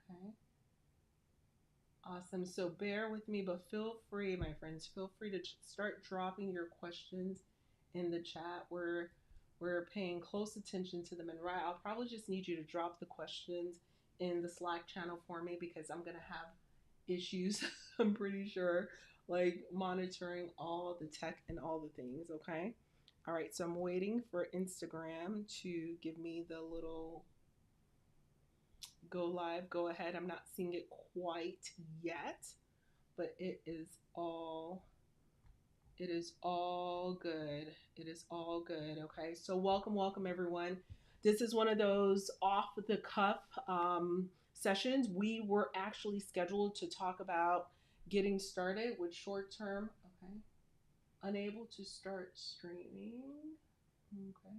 Okay. Awesome. So bear with me, but feel free, my friends, feel free to start dropping your questions in the chat. We're paying close attention to them. And right, I'll probably just need you to drop the questions in the Slack channel for me because I'm gonna have issues, I'm pretty sure, like monitoring all the tech and all the things, okay? All right, so I'm waiting for Instagram to give me the little go live, go ahead. I'm not seeing it quite yet, but it is all good. It is all good. Okay. So welcome everyone. This is one of those off the cuff sessions. We were actually scheduled to talk about getting started with short term. Okay. Unable to start streaming. Okay.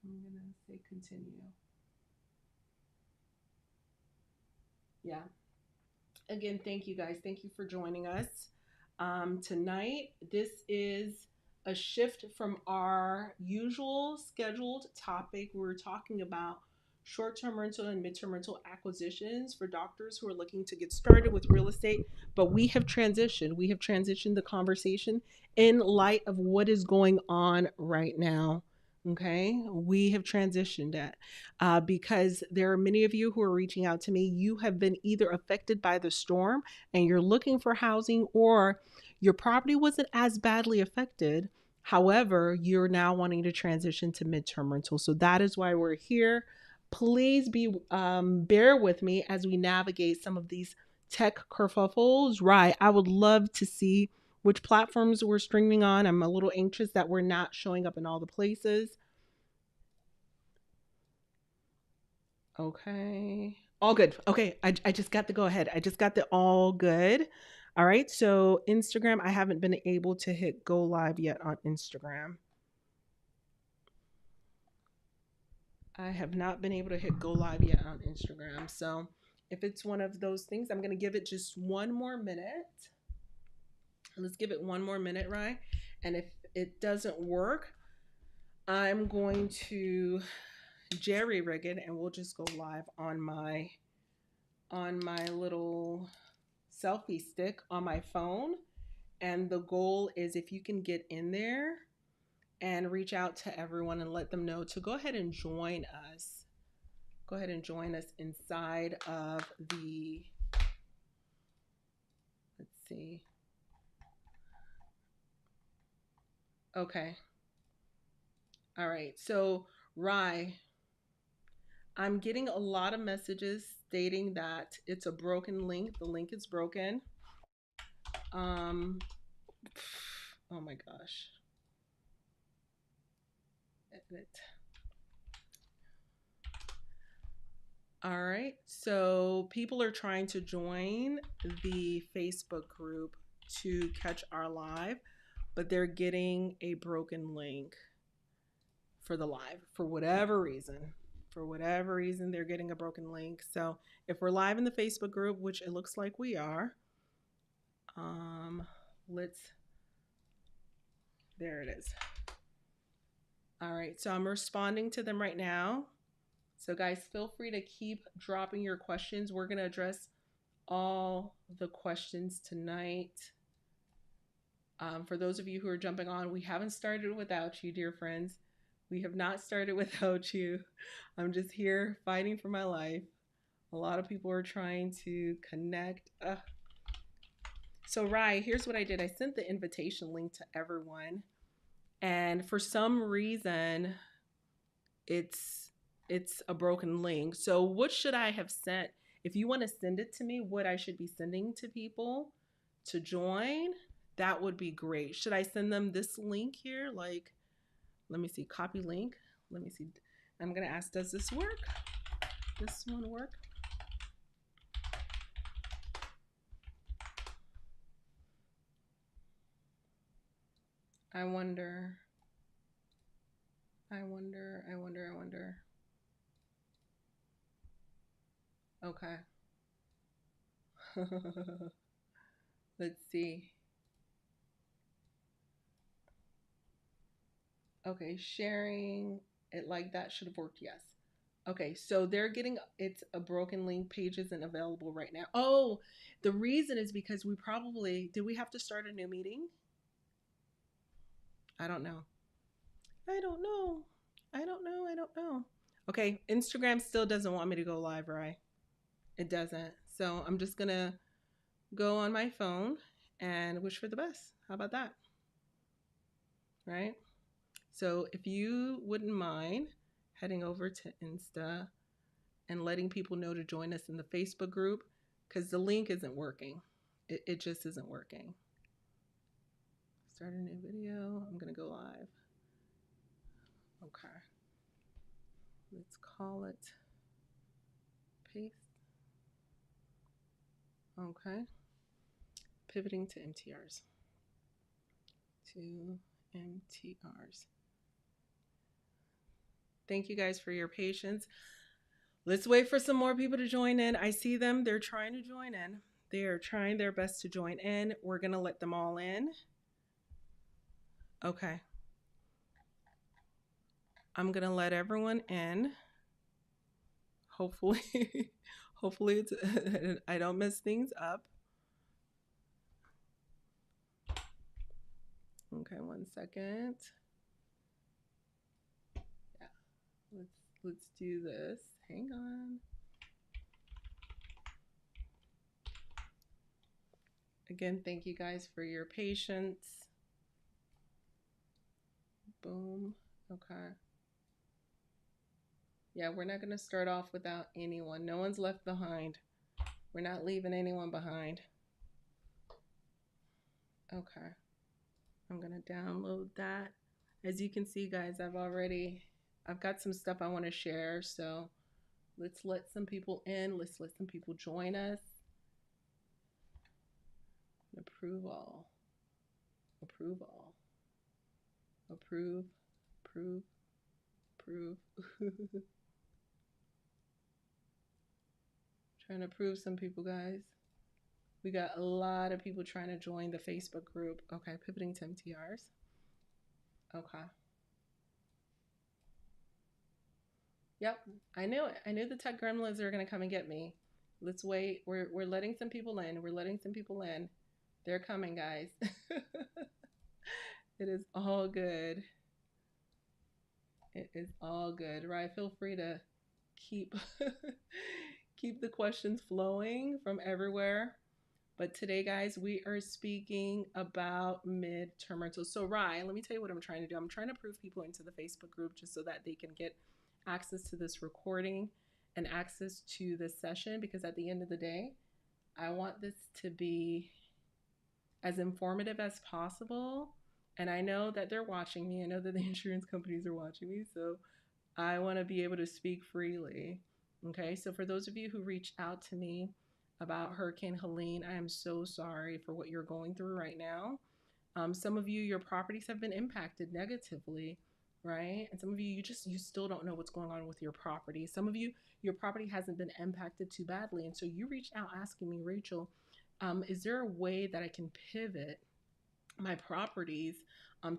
I'm gonna say continue. Yeah. Again, thank you guys. Thank you for joining us tonight. This is a shift from our usual scheduled topic. We're talking about short term rental and midterm rental acquisitions for doctors who are looking to get started with real estate. But we have transitioned. We have transitioned the conversation in light of what is going on right now. Okay, we have transitioned that because there are many of you who are reaching out to me. You have been either affected by the storm and you're looking for housing, or your property wasn't as badly affected. However, you're now wanting to transition to midterm rental. So that is why we're here. Please bear with me as we navigate some of these tech kerfuffles. Right. I would love to see which platforms we're streaming on. I'm a little anxious that we're not showing up in all the places. Okay. All good. Okay. I just got the go ahead. I just got the all good. All right. So, Instagram, I haven't been able to hit go live yet on Instagram. I have not been able to hit go live yet on Instagram. So, if it's one of those things, I'm going to give it just one more minute. Let's give it one more minute, right? And if it doesn't work, I'm going to jerry rig it and we'll just go live on my little selfie stick on my phone. And the goal is if you can get in there and reach out to everyone and let them know to go ahead and join us. Go ahead and join us inside of the, let's see. Okay. All right. So, Rye, I'm getting a lot of messages stating that it's a broken link. The link is broken. Um, oh my gosh. Edit. All right. So people are trying to join the Facebook group to catch our live, but they're getting a broken link for the live for whatever reason. For whatever reason, they're getting a broken link. So if we're live in the Facebook group, which it looks like we are, let's, there it is. All right. So I'm responding to them right now. So, guys, feel free to keep dropping your questions. We're going to address all the questions tonight. For those of you who are jumping on, we haven't started without you, dear friends. We have not started without you. I'm just here fighting for my life. A lot of people are trying to connect. So, Rye, here's what I did. I sent the invitation link to everyone, and for some reason, it's it's a broken link. So, what should I have sent? If you want to send it to me, what I should be sending to people to join, that would be great. Should I send them this link here? Like, let me see, copy link. Let me see. I'm going to ask, does this work? This one work? I wonder. I wonder. Okay. Let's see. Okay, sharing it like that should have worked. Yes. Okay, so they're getting it's a broken link page isn't available right now. Oh, the reason is because we probably did we have to start a new meeting? I don't know. I don't know. I don't know. I don't know. Okay, Instagram still doesn't want me to go live, right? It doesn't. So I'm just gonna go on my phone and wish for the best. How about that? Right? So if you wouldn't mind heading over to Insta and letting people know to join us in the Facebook group, because the link isn't working. It just isn't working. Start a new video. I'm going to go live. Okay. Let's call it paste. Okay. Pivoting to MTRs. To MTRs. Thank you guys for your patience. Let's wait for some more people to join in. I see them. They're trying to join in. They are trying their best to join in. We're going to let them all in. Okay. I'm going to let everyone in. Hopefully, hopefully it's, I don't mess things up. Okay, 1 second. Yeah, let's do this. Hang on. Again, thank you guys for your patience. Boom. Okay. Yeah, we're not going to start off without anyone. No one's left behind. We're not leaving anyone behind. Okay. I'm going to download that. As you can see, guys, I've got some stuff I want to share. So let's let some people in. Let's let some people join us. Approve all. Approve all. Approve. Approve. Approve. Trying to approve some people, guys. We got a lot of people trying to join the Facebook group. Okay, pivoting to MTRs. Okay. Yep, I knew it. I knew the tech gremlins are gonna come and get me. Let's wait. We're letting some people in. We're letting some people in. They're coming, guys. It is all good. It is all good, right? Feel free to keep keep the questions flowing from everywhere. But today, guys, we are speaking about midterm rentals. So, Ryan, let me tell you what I'm trying to do. I'm trying to prove people into the Facebook group just so that they can get access to this recording and access to this session, because at the end of the day, I want this to be as informative as possible. And I know that they're watching me. I know that the insurance companies are watching me. So I want to be able to speak freely. Okay. So for those of you who reached out to me about Hurricane Helene, I am so sorry for what you're going through right now. Some of you, your properties have been impacted negatively, right? And some of you, you still don't know what's going on with your property. Some of you, your property hasn't been impacted too badly. And so you reached out asking me, Rachel, is there a way that I can pivot my properties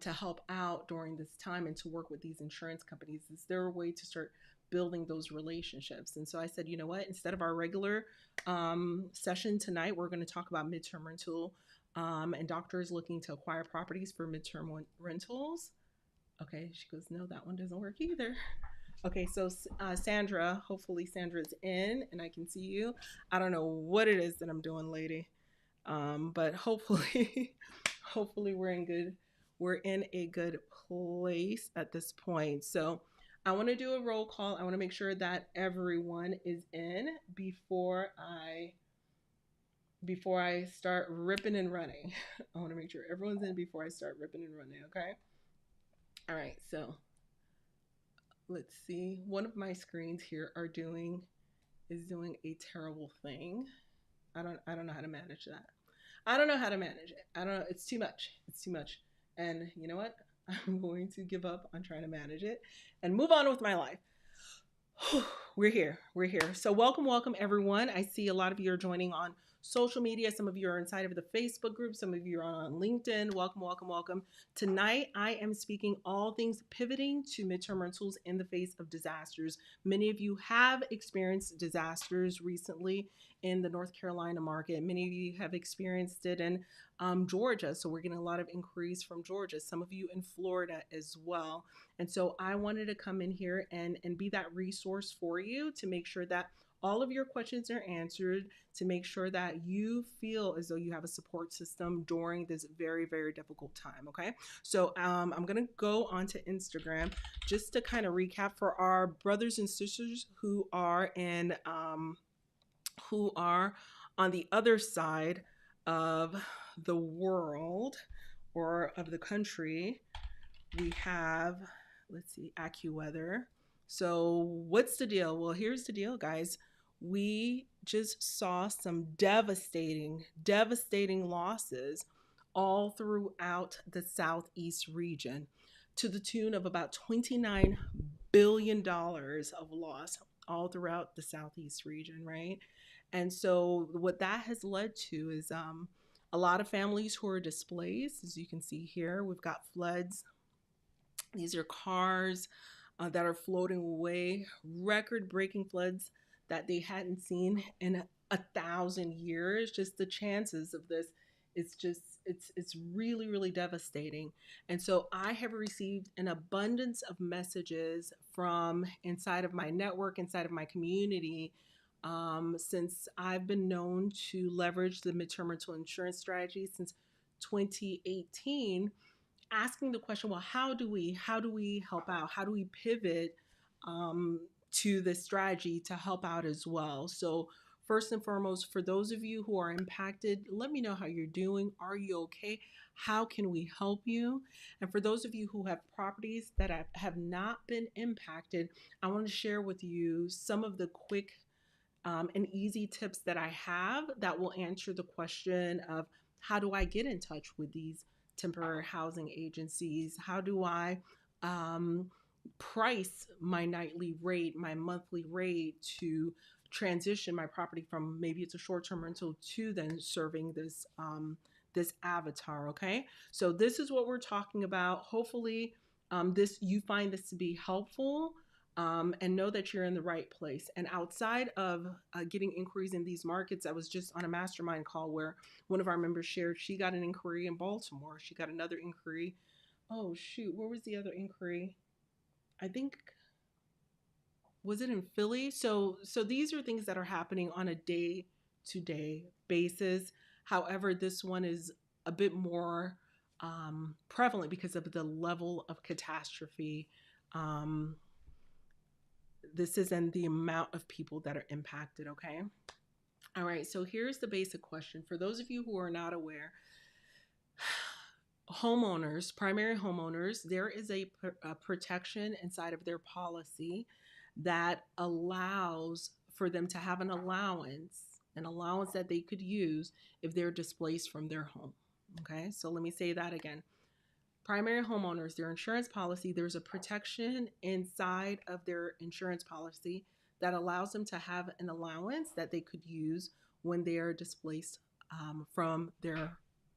to help out during this time and to work with these insurance companies? Is there a way to start building those relationships? And so I said, you know what, instead of our regular session tonight, we're going to talk about midterm rental and doctors looking to acquire properties for midterm rentals. Okay, she goes, no, that one doesn't work either. Okay, so Sandra, hopefully Sandra's in and I can see you. I don't know what it is that I'm doing, lady. But hopefully hopefully we're in a good place at this point. So I want to do a roll call. I want to make sure that everyone is in before I start ripping and running. I want to make sure everyone's in before I start ripping and running, okay? All right, so let's see. One of my screens here is doing a terrible thing. I don't know how to manage that. I don't know how to manage it. I don't know. It's too much. It's too much. And you know what? I'm going to give up on trying to manage it and move on with my life. We're here. We're here. So welcome everyone. I see a lot of you are joining on social media. Some of you are inside of the Facebook group. Some of you are on LinkedIn. Welcome, welcome, welcome. Tonight, I am speaking all things pivoting to midterm rentals in the face of disasters. Many of you have experienced disasters recently in the North Carolina market. Many of you have experienced it in Georgia. So we're getting a lot of inquiries from Georgia. Some of you in Florida as well. And so I wanted to come in here and be that resource for you to make sure that all of your questions are answered, to make sure that you feel as though you have a support system during this very, very difficult time. Okay. So I'm going to go onto Instagram just to kind of recap for our brothers and sisters who are who are on the other side of the world or of the country. We have, let's see, AccuWeather. So what's the deal? Well, here's the deal, guys. We just saw some devastating losses all throughout the Southeast region to the tune of about $29 billion of loss all throughout the Southeast region, right? And so what that has led to is a lot of families who are displaced. As you can see here, we've got floods. These are cars that are floating away, record-breaking floods that they hadn't seen in 1,000 years. Just the chances of this, it's really, really devastating. And so I have received an abundance of messages from inside of my network, inside of my community, since I've been known to leverage the midterm rental insurance strategy since 2018, asking the question, well, how do we help out? How do we pivot to this strategy to help out as well? So first and foremost, for those of you who are impacted, let me know how you're doing. Are you okay? How can we help you? And for those of you who have properties that have not been impacted, I want to share with you some of the quick and easy tips that I have that will answer the question of how do I get in touch with these temporary housing agencies? How do I price my nightly rate, my monthly rate to transition my property from maybe it's a short-term rental to then serving this this avatar? Okay, so this is what we're talking about. Hopefully, this you find this to be helpful. And know that you're in the right place. And outside of getting inquiries in these markets, I was just on a mastermind call where one of our members shared she got an inquiry in Baltimore. She got another inquiry. Oh, shoot. Where was the other inquiry? I think, was it in Philly? So these are things that are happening on a day-to-day basis. However, this one is a bit more prevalent because of the level of catastrophe. This isn't the amount of people that are impacted, okay? All right, so here's the basic question. For those of you who are not aware, homeowners, primary homeowners, there is a protection inside of their policy that allows for them to have an allowance that they could use if they're displaced from their home, okay? So let me say that again. Primary homeowners, their insurance policy, there's a protection inside of their insurance policy that allows them to have an allowance that they could use when they are displaced from their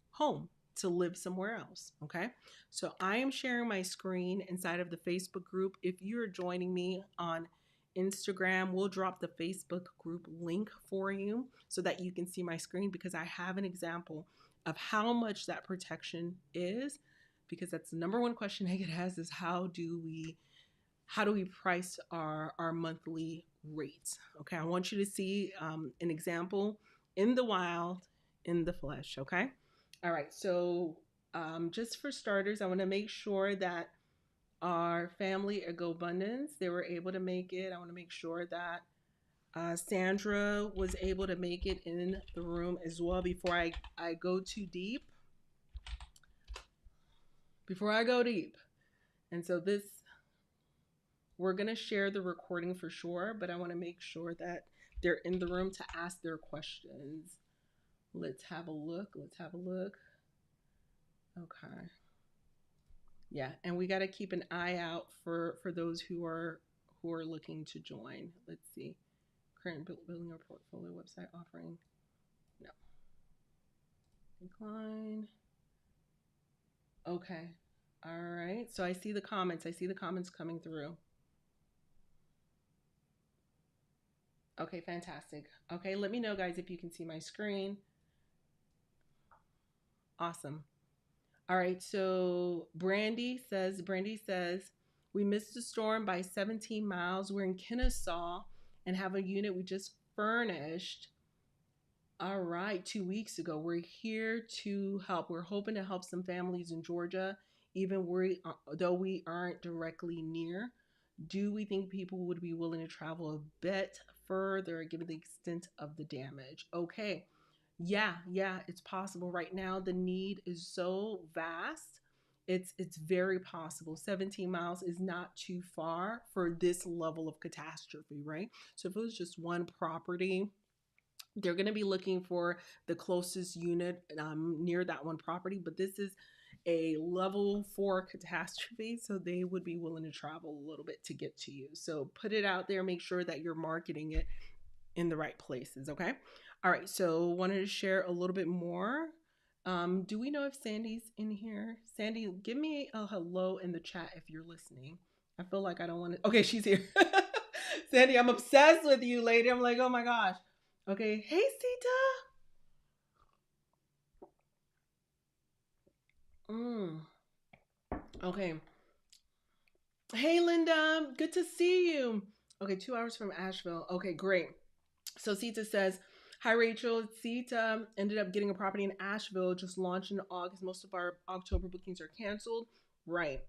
home to live somewhere else, okay? So I am sharing my screen inside of the Facebook group. If you're joining me on Instagram, we'll drop the Facebook group link for you so that you can see my screen, because I have an example of how much that protection is, because that's the number one question I get asked is how do we price our monthly rates? Okay, I want you to see an example in the wild, in the flesh, okay? All right, so just for starters, I want to make sure that our family at GoAbundance, they were able to make it. I want to make sure that Sandra was able to make it in the room as well before I go too deep. And so this, we're going to share the recording for sure, but I want to make sure that they're in the room to ask their questions. Let's have a look. Okay. Yeah, and we got to keep an eye out for those who are looking to join. Let's see. Current building or portfolio website offering No. Decline. Okay. All right. So I see the comments. I see the comments coming through. Okay, fantastic. Okay, let me know, guys, if you can see my screen. Awesome. All right, so Brandy says, we missed the storm by 17 miles. We're in Kennesaw and have a unit we just furnished. All right, 2 weeks ago. We're here to help. We're hoping to help some families in Georgia, even though we aren't directly near. Do we think people would be willing to travel a bit further given the extent of the damage? Okay. Yeah, it's possible. Right now the need is so vast. It's very possible. 17 miles is not too far for this level of catastrophe, right? So if it was just one property, they're going to be looking for the closest unit near that one property, but this is a level 4 catastrophe, so they would be willing to travel a little bit to get to you. So put it out there, make sure that you're marketing it in the right places. Okay. All right. So wanted to share a little bit more. Do we know if Sandy's in here? Sandy, give me a hello in the chat if you're listening. I feel like I don't want to. Okay, she's here. Sandy, I'm obsessed with you, lady. I'm like, oh my gosh. Okay. Hey, Sita. Mm. Okay. Hey, Linda. Good to see you. Okay, 2 hours from Asheville. Okay, great. So Sita says, hi, Rachel. Sita ended up getting a property in Asheville, just launched in August. Most of our October bookings are canceled. Right.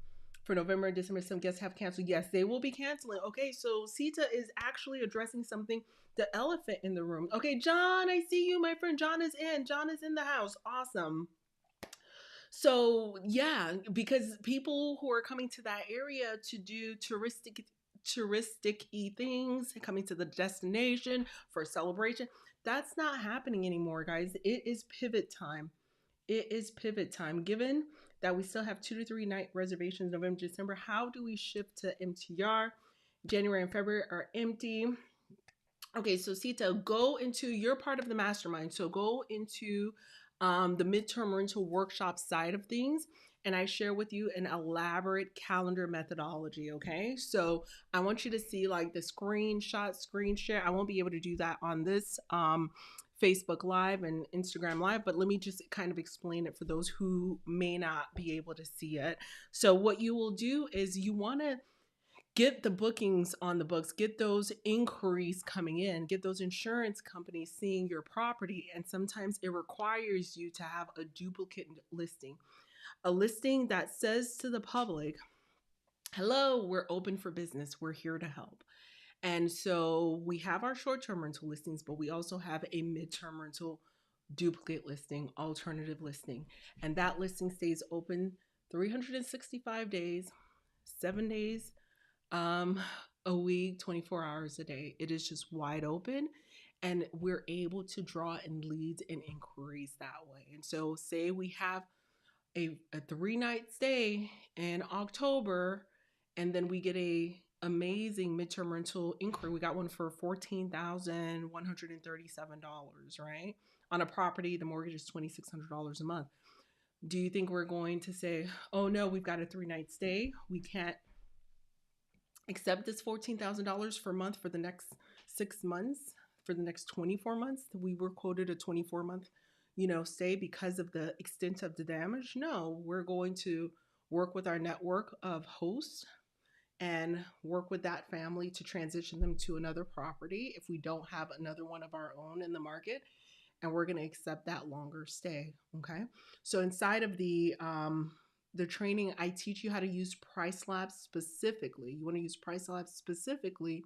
For November and December, some guests have canceled. Yes, they will be canceling. Okay, so Sita is actually addressing something, the elephant in the room. Okay, John, I see you. My friend John is in. John is in the house. Awesome. So yeah, because people who are coming to that area to do touristic things, coming to the destination for a celebration, that's not happening anymore, guys. It is pivot time. It is pivot time. Given that we still have 2 to 3 night reservations November, December, how do we shift to MTR? January and February are empty. Okay, so Sita, go into your part of the mastermind. So go into the midterm rental workshop side of things, and I share with you an elaborate calendar methodology. Okay, so I want you to see like the screenshot, screen share. I won't be able to do that on this Facebook Live and Instagram Live, but let me just kind of explain it for those who may not be able to see it. So, what you will do is you want to get the bookings on the books, get those inquiries coming in, get those insurance companies seeing your property. And sometimes it requires you to have a duplicate listing, a listing that says to the public, hello, we're open for business, we're here to help. And so we have our short-term rental listings, but we also have a midterm rental duplicate listing, alternative listing. And that listing stays open 365 days, 7 days um a week, 24 hours a day. It is just wide open, and we're able to draw in leads and inquiries that way. And so say we have a 3 night stay in October, and then we get a amazing midterm rental inquiry. We got one for $14,137, right? On a property, the mortgage is $2,600 a month. Do you think we're going to say, oh no, we've got a 3 night stay, we can't accept this $14,000 per month for the next 6 months, for the next 24 months? We were quoted a 24-month, stay because of the extent of the damage. No, we're going to work with our network of hosts and work with that family to transition them to another property if we don't have another one of our own in the market, and we're going to accept that longer stay. Okay, so inside of the training, I teach you how to use Price Labs specifically. You want to use Price Labs specifically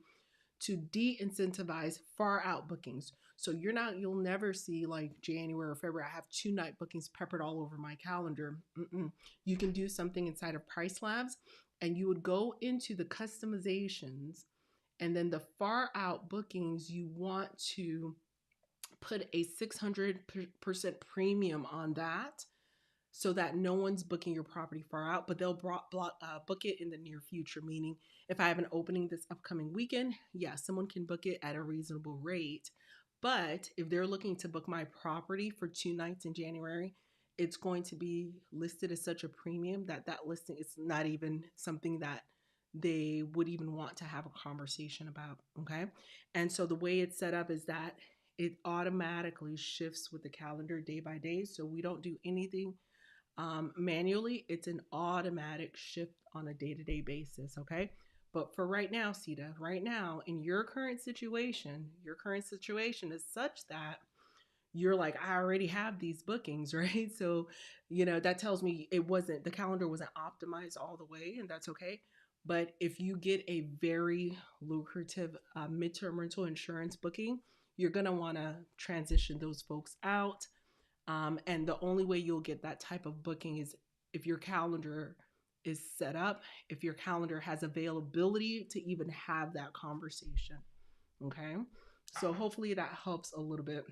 to de-incentivize far out bookings. So you'll never see like January or February, I have 2 night bookings peppered all over my calendar. You can do something inside of Price Labs, and you would go into the customizations, and then the far out bookings, you want to put a 600% premium on that, so that no one's booking your property far out, but they'll book it in the near future. Meaning, if I have an opening this upcoming weekend, yeah, someone can book it at a reasonable rate, But if they're looking to book my property for 2 nights in January, it's going to be listed as such a premium that that listing is not even something that they would even want to have a conversation about. Okay. And so the way it's set up is that it automatically shifts with the calendar day by day. So we don't do anything manually. It's an automatic shift on a day to day basis. Okay. But for right now, Sita, right now in your current situation is such that you're like, I already have these bookings, right? So, that tells me the calendar wasn't optimized all the way, and that's okay. But if you get a very lucrative midterm rental insurance booking, you're going to want to transition those folks out. And the only way you'll get that type of booking is if your calendar is set up, if your calendar has availability to even have that conversation. Okay. So hopefully that helps a little bit.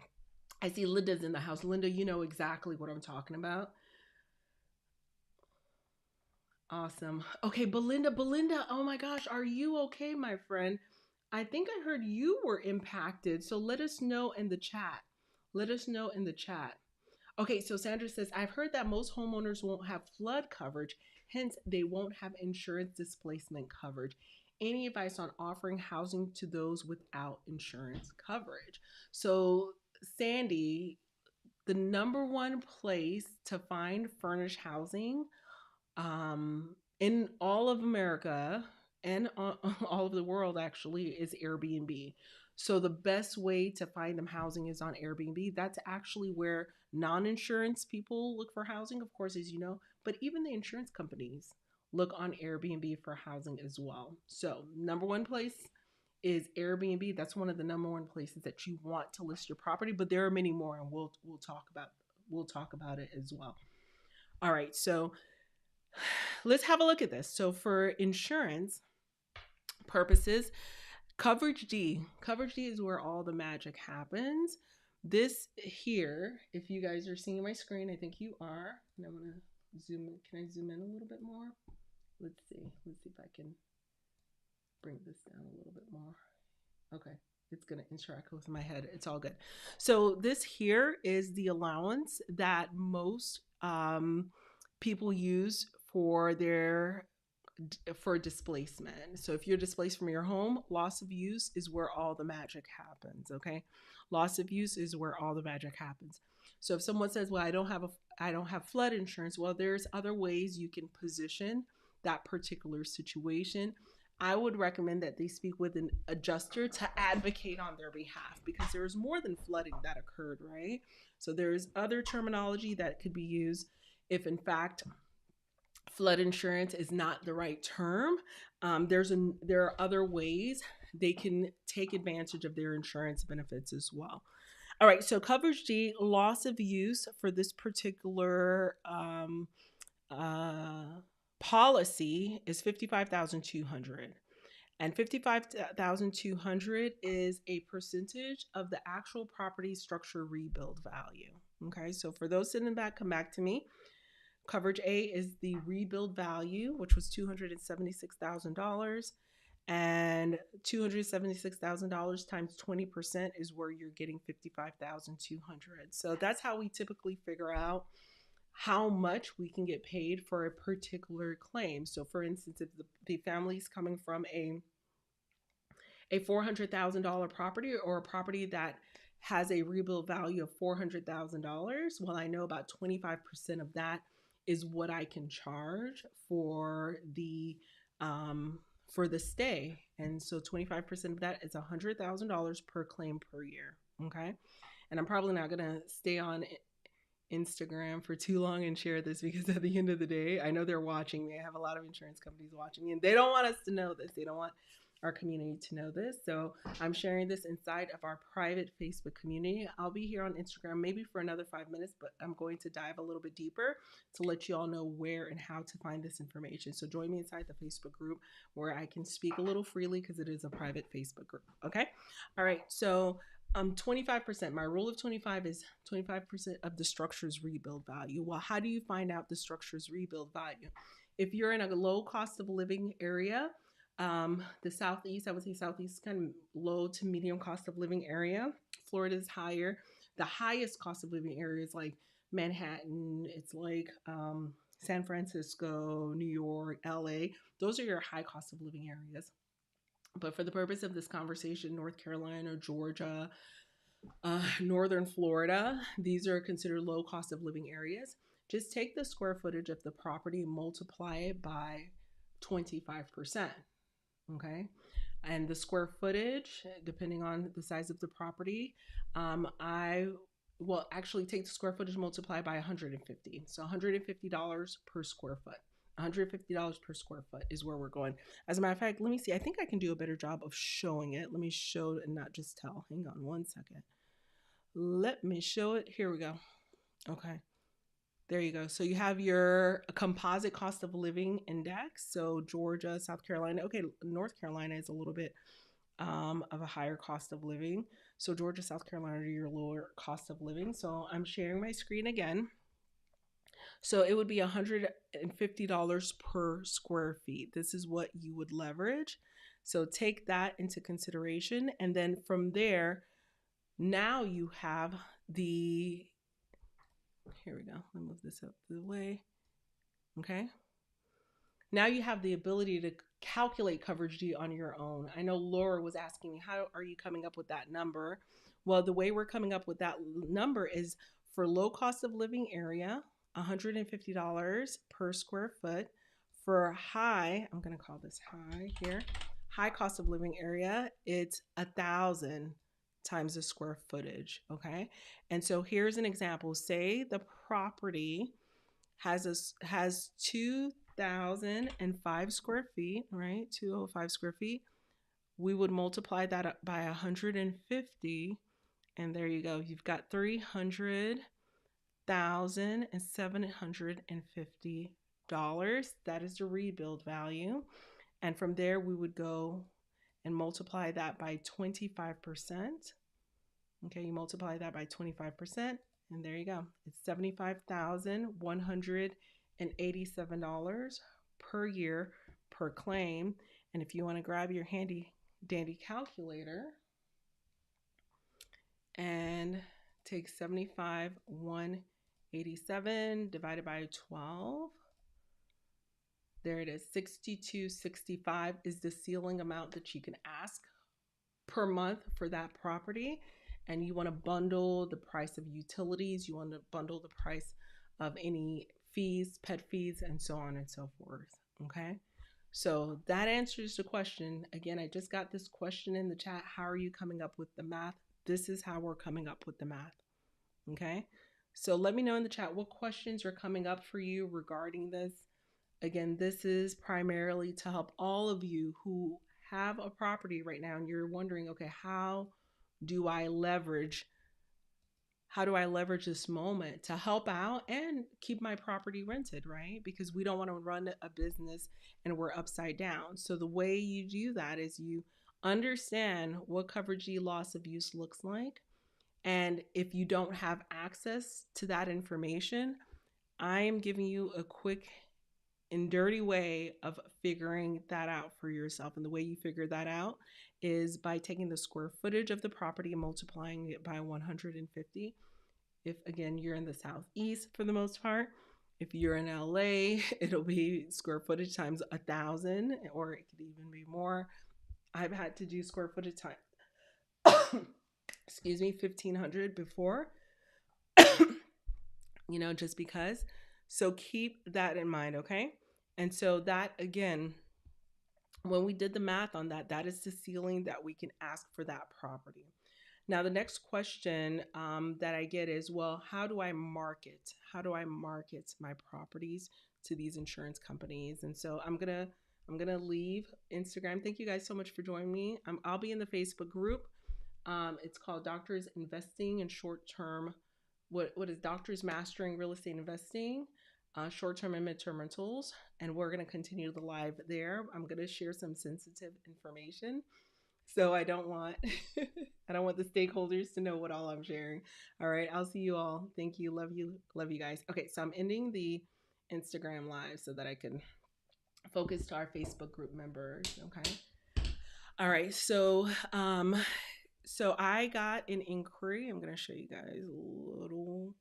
I see Linda's in the house. Linda, you know exactly what I'm talking about. Awesome. Okay, Belinda, oh my gosh, are you okay, my friend? I think I heard you were impacted. So let us know in the chat. Let us know in the chat. Okay, so Sandra says, I've heard that most homeowners won't have flood coverage, hence, they won't have insurance displacement coverage. Any advice on offering housing to those without insurance coverage? So, Sandy, the number one place to find furnished housing in all of America and all of the world actually is Airbnb. So the best way to find them housing is on Airbnb. That's actually where non-insurance people look for housing, of course, as you know, but even the insurance companies look on Airbnb for housing as well. So number one place is Airbnb. That's one of the number one places that you want to list your property, but there are many more, and we'll talk about it as well. All right, so let's have a look at this. So for insurance purposes, coverage D is where all the magic happens. This here, if you guys are seeing my screen, I think you are. And I'm gonna zoom in. Can I zoom in a little bit more? Let's see if I can bring this down a little bit more. Okay, it's gonna interact with my head. It's all good. So this here is the allowance that most people use for displacement. So if you're displaced from your home, loss of use is where all the magic happens. Okay, loss of use is where all the magic happens. So if someone says, "Well, I don't have flood insurance," well, there's other ways you can position that particular situation. I would recommend that they speak with an adjuster to advocate on their behalf because there's more than flooding that occurred, right? So there's other terminology that could be used if, in fact, flood insurance is not the right term. There are other ways they can take advantage of their insurance benefits as well. All right, so coverage D, loss of use for this particular uh, policy is 55,200, and 55,200 is a percentage of the actual property structure rebuild value. Okay, so for those sitting back, come back to me. Coverage A is the rebuild value, which was $276,000. And $276,000 times 20% is where you're getting 55,200. So that's how we typically figure out how much we can get paid for a particular claim. So for instance, if the family is coming from a $400,000 property or a property that has a rebuild value of $400,000, well, I know about 25% of that is what I can charge for the stay. And so 25% of that is $100,000 per claim per year. Okay. And I'm probably not going to stay on Instagram for too long and share this because at the end of the day, I know they're watching me. I have a lot of insurance companies watching me and they don't want us to know this. They don't want our community to know this. So I'm sharing this inside of our private Facebook community. I'll be here on Instagram maybe for another 5 minutes, but I'm going to dive a little bit deeper to let you all know where and how to find this information. So join me inside the Facebook group where I can speak a little freely because it is a private Facebook group. Okay. All right. So 25%, my rule of 25 is 25% of the structure's rebuild value. Well, how do you find out the structure's rebuild value? If you're in a low cost of living area, The Southeast, I would say Southeast is kind of low to medium cost of living area. Florida is higher. The highest cost of living area is like Manhattan. It's like San Francisco, New York, LA. Those are your high cost of living areas. But for the purpose of this conversation, North Carolina, Georgia, Northern Florida, these are considered low cost of living areas. Just take the square footage of the property, multiply it by 25%. Okay. And the square footage, depending on the size of the property, I will actually take the square footage multiplied by 150. So $150 per square foot. $150 per square foot is where we're going. As a matter of fact, let me see. I think I can do a better job of showing it. Let me show and not just tell. Hang on one second. Let me show it. Here we go. Okay. There you go. So you have your composite cost of living index. So Georgia, South Carolina. Okay, North Carolina is a little bit of a higher cost of living. So Georgia, South Carolina are your lower cost of living. So I'm sharing my screen again. So it would be $150 per square feet. This is what you would leverage. So take that into consideration. And then from there, now you have the, here we go. Let me move this up to the way. Okay. Now you have the ability to calculate coverage D on your own. I know Laura was asking me, how are you coming up with that number? Well, the way we're coming up with that number is for low cost of living area, $150 per square foot. For high, I'm going to call this high here, high cost of living area, it's 1,000 times the square footage. Okay. And so here's an example. Say the property has 2,005 square feet, right? 205 square feet. We would multiply that up by 150, and there you go. You've got $300,750. That is the rebuild value. And from there, we would go and multiply that by 25%. Okay, you multiply that by 25%, and there you go. It's $75,187 per year per claim. And if you want to grab your handy dandy calculator and take 75,187 divided by 12, there it is. 6265 is the ceiling amount that you can ask per month for that property. And you want to bundle the price of utilities, you want to bundle the price of any fees, pet fees, and so on and so forth. Okay, so that answers the question. Again, I just got this question in the chat. How are you coming up with the math? This is how we're coming up with the math. Okay, so let me know in the chat what questions are coming up for you regarding this. Again, this is primarily to help all of you who have a property right now and you're wondering, okay, how do I leverage this moment to help out and keep my property rented, right? Because we don't want to run a business and we're upside down. So the way you do that is you understand what coverage loss of use looks like. And if you don't have access to that information, I am giving you a quick and dirty way of figuring that out for yourself. And the way you figure that out is by taking the square footage of the property and multiplying it by 150. If again, you're in the Southeast for the most part, if you're in LA, it'll be square footage times 1,000, or it could even be more. I've had to do square footage time, excuse me, 1,500 before, just because. So keep that in mind, okay? And so that, again, when we did the math on that, that is the ceiling that we can ask for that property. Now, the next question that I get is, well, how do I market? How do I market my properties to these insurance companies? And so I'm gonna leave Instagram. Thank you guys so much for joining me. I'll be in the Facebook group. It's called Doctors Investing in Short-Term. What is Doctors Mastering Real Estate Investing? Short-term and midterm rentals, and we're going to continue the live there. I'm going to share some sensitive information, so I don't want the stakeholders to know what all I'm sharing. All right, I'll see you all. Thank you, love you guys. Okay, so I'm ending the Instagram live so that I can focused to our Facebook group members. Okay. All right. So I got an inquiry. I'm gonna show you guys a little.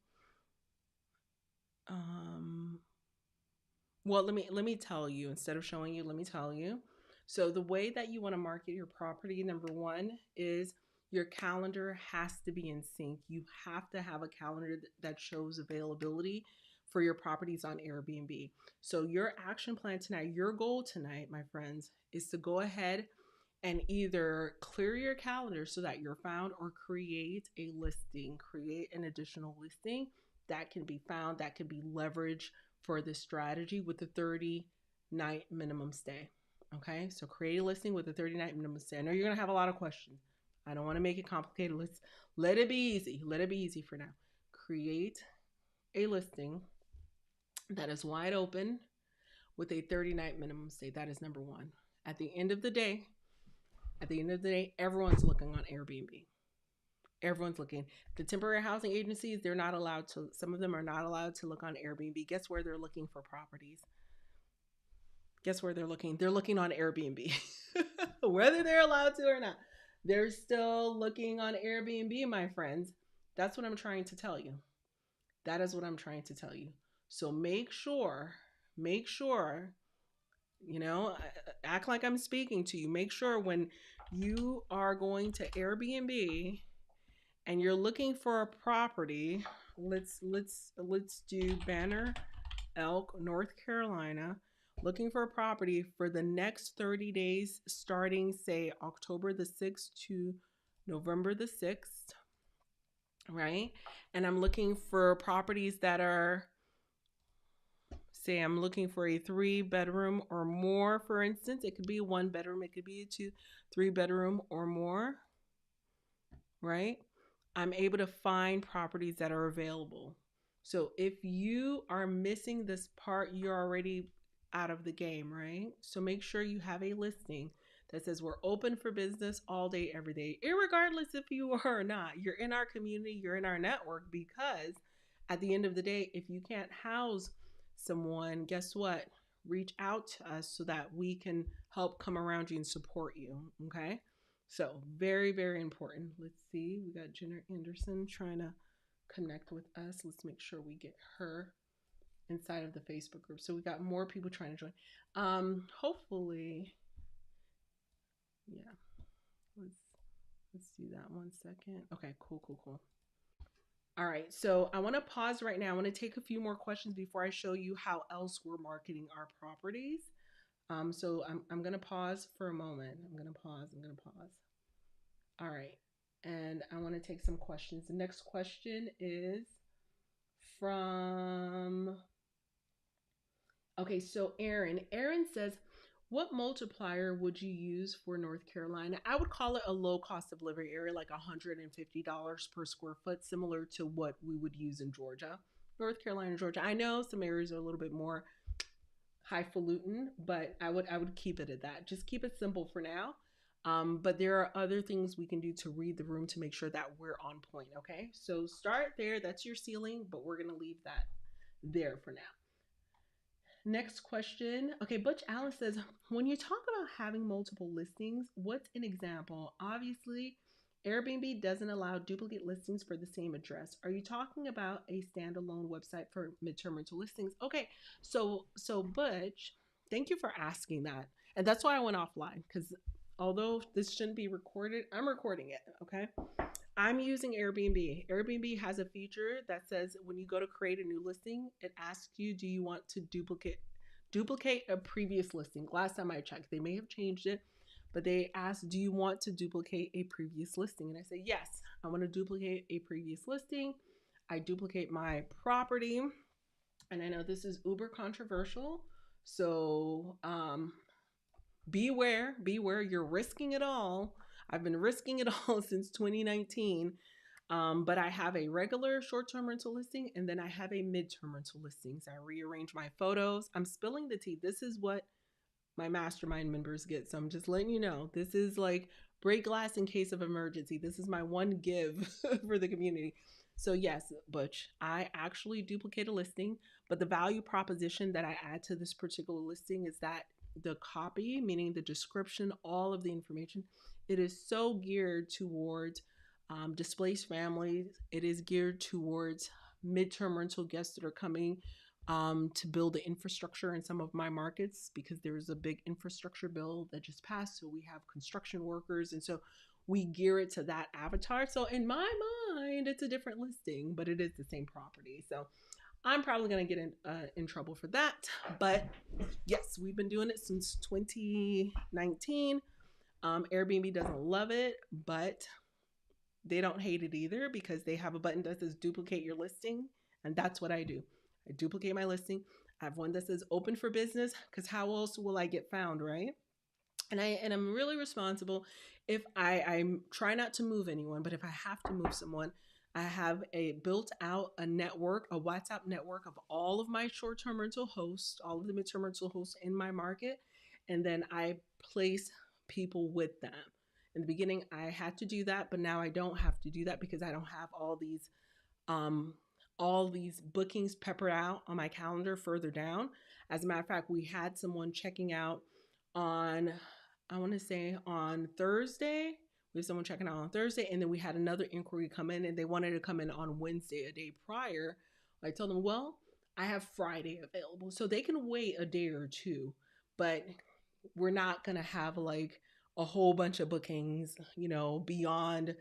Um, well, let me tell you, instead of showing you, let me tell you. So the way that you want to market your property, number one, is your calendar has to be in sync. You have to have a calendar that shows availability for your properties on Airbnb. So your action plan tonight, your goal tonight, my friends, is to go ahead and either clear your calendar so that you're found, or create a listing, create an additional listing that can be found, that can be leveraged for this strategy with the 30-night minimum stay. Okay, so create a listing with a 30-night minimum stay. I know you're gonna have a lot of questions. I don't want to make it complicated. Let's let it be easy. Let it be easy for now. Create a listing that is wide open with a 30-night minimum stay. That is number one. At the end of the day, everyone's looking on Airbnb. Everyone's looking. The temporary housing agencies, they're not allowed to, some of them are not allowed to look on Airbnb. Guess where they're looking for properties? Guess where they're looking? They're looking on Airbnb. Whether they're allowed to or not, they're still looking on Airbnb, my friends. That's what I'm trying to tell you. That is what I'm trying to tell you. So make sure, act like I'm speaking to you. Make sure when you are going to Airbnb and you're looking for a property, let's do Banner Elk, North Carolina, looking for a property for the next 30 days, starting, say, October the 6th to November the 6th, right? And I'm looking for properties that are, say, I'm looking for a 3-bedroom or more, for instance. It could be a 1-bedroom, it could be a 3-bedroom or more, right? I'm able to find properties that are available. So if you are missing this part, you're already out of the game, right? So make sure you have a listing that says we're open for business all day, every day, irregardless if you are or not. You're in our community, you're in our network, because at the end of the day, if you can't house someone, guess what? Reach out to us so that we can help come around you and support you, okay? So very, very important. Let's see. We got Jenner Anderson trying to connect with us. Let's make sure we get her inside of the Facebook group. So we got more people trying to join. Hopefully, yeah. Let's do that 1 second. Okay, cool. All right, so I want to pause right now. I want to take a few more questions before I show you how else we're marketing our properties. So I'm gonna pause for a moment. I'm gonna pause. All right. And I want to take some questions. The next question is from, okay, so Aaron. Aaron says, what multiplier would you use for North Carolina? I would call it a low cost of living area, like $150 per square foot, similar to what we would use in Georgia. North Carolina, Georgia. I know some areas are a little bit more highfalutin, but I would keep it at that. Just keep it simple for now. But there are other things we can do to read the room to make sure that we're on point. Okay, so start there. That's your ceiling, but we're gonna leave that there for now. Next question. Okay, Butch Allen says, when you talk about having multiple listings, what's an example? Obviously, Airbnb doesn't allow duplicate listings for the same address. Are you talking about a standalone website for midterm rental listings? Okay, so Butch, thank you for asking that. And that's why I went offline, because although this shouldn't be recorded, I'm recording it, okay? I'm using Airbnb. Airbnb has a feature that says when you go to create a new listing, it asks you, do you want to duplicate a previous listing? Last time I checked, they may have changed it, but they asked, do you want to duplicate a previous listing? And I said, yes, I want to duplicate a previous listing. I duplicate my property. And I know this is uber controversial. So beware, you're risking it all. I've been risking it all since 2019. But I have a regular short-term rental listing, and then I have a midterm rental listing. So I rearrange my photos. I'm spilling the tea. This is what my mastermind members get. So I'm just letting you know, this is like break glass in case of emergency. This is my one give for the community. So yes, Butch, I actually duplicate a listing, but the value proposition that I add to this particular listing is that the copy, meaning the description, all of the information, it is so geared towards displaced families. It is geared towards midterm rental guests that are coming to build the infrastructure in some of my markets, because there's a big infrastructure bill that just passed. So we have construction workers. And so we gear it to that avatar. So in my mind, it's a different listing, but it is the same property. So I'm probably going to get in trouble for that. But yes, we've been doing it since 2019. Airbnb doesn't love it, but they don't hate it either, because they have a button that says duplicate your listing. And that's what I do. I duplicate my listing. I have one that says open for business, because how else will I get found, right? And I'm really responsible. If I try not to move anyone, but if I have to move someone, I have a built out a network, a WhatsApp network of all of my short-term rental hosts, all of the midterm rental hosts in my market, and then I place people with them. In the beginning, I had to do that, but now I don't have to do that, because I don't have um, all these bookings peppered out on my calendar further down. As a matter of fact, we had someone checking out on, I want to say on Thursday. We have someone checking out on Thursday, and then we had another inquiry come in, and they wanted to come in on Wednesday, a day prior. I told them, well, I have Friday available, so they can wait a day or two, but we're not gonna have like a whole bunch of bookings, beyond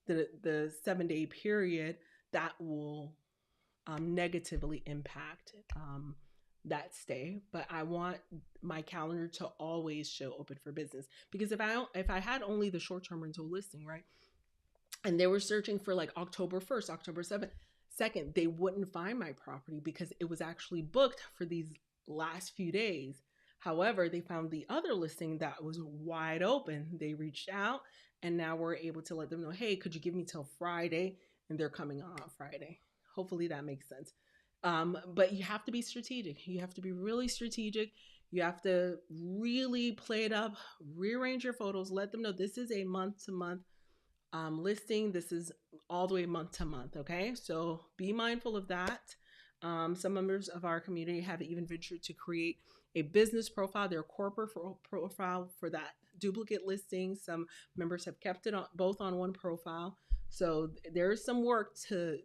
the 7 day period that will negatively impact that stay. But I want my calendar to always show open for business, because if I had only the short term rental listing, right, and they were searching for like October 1st, October 7th, 2nd, they wouldn't find my property because it was actually booked for these last few days. However, they found the other listing that was wide open. They reached out, and now we're able to let them know, hey, could you give me till Friday? And they're coming on Friday. Hopefully that makes sense. But you have to be strategic. You have to be really strategic. You have to really play it up, rearrange your photos, let them know this is a month to month listing. This is all the way month to month. Okay, so be mindful of that. Some members of our community have even ventured to create a business profile, their corporate profile for that duplicate listing. Some members have kept it on, both on one profile. So there's some work to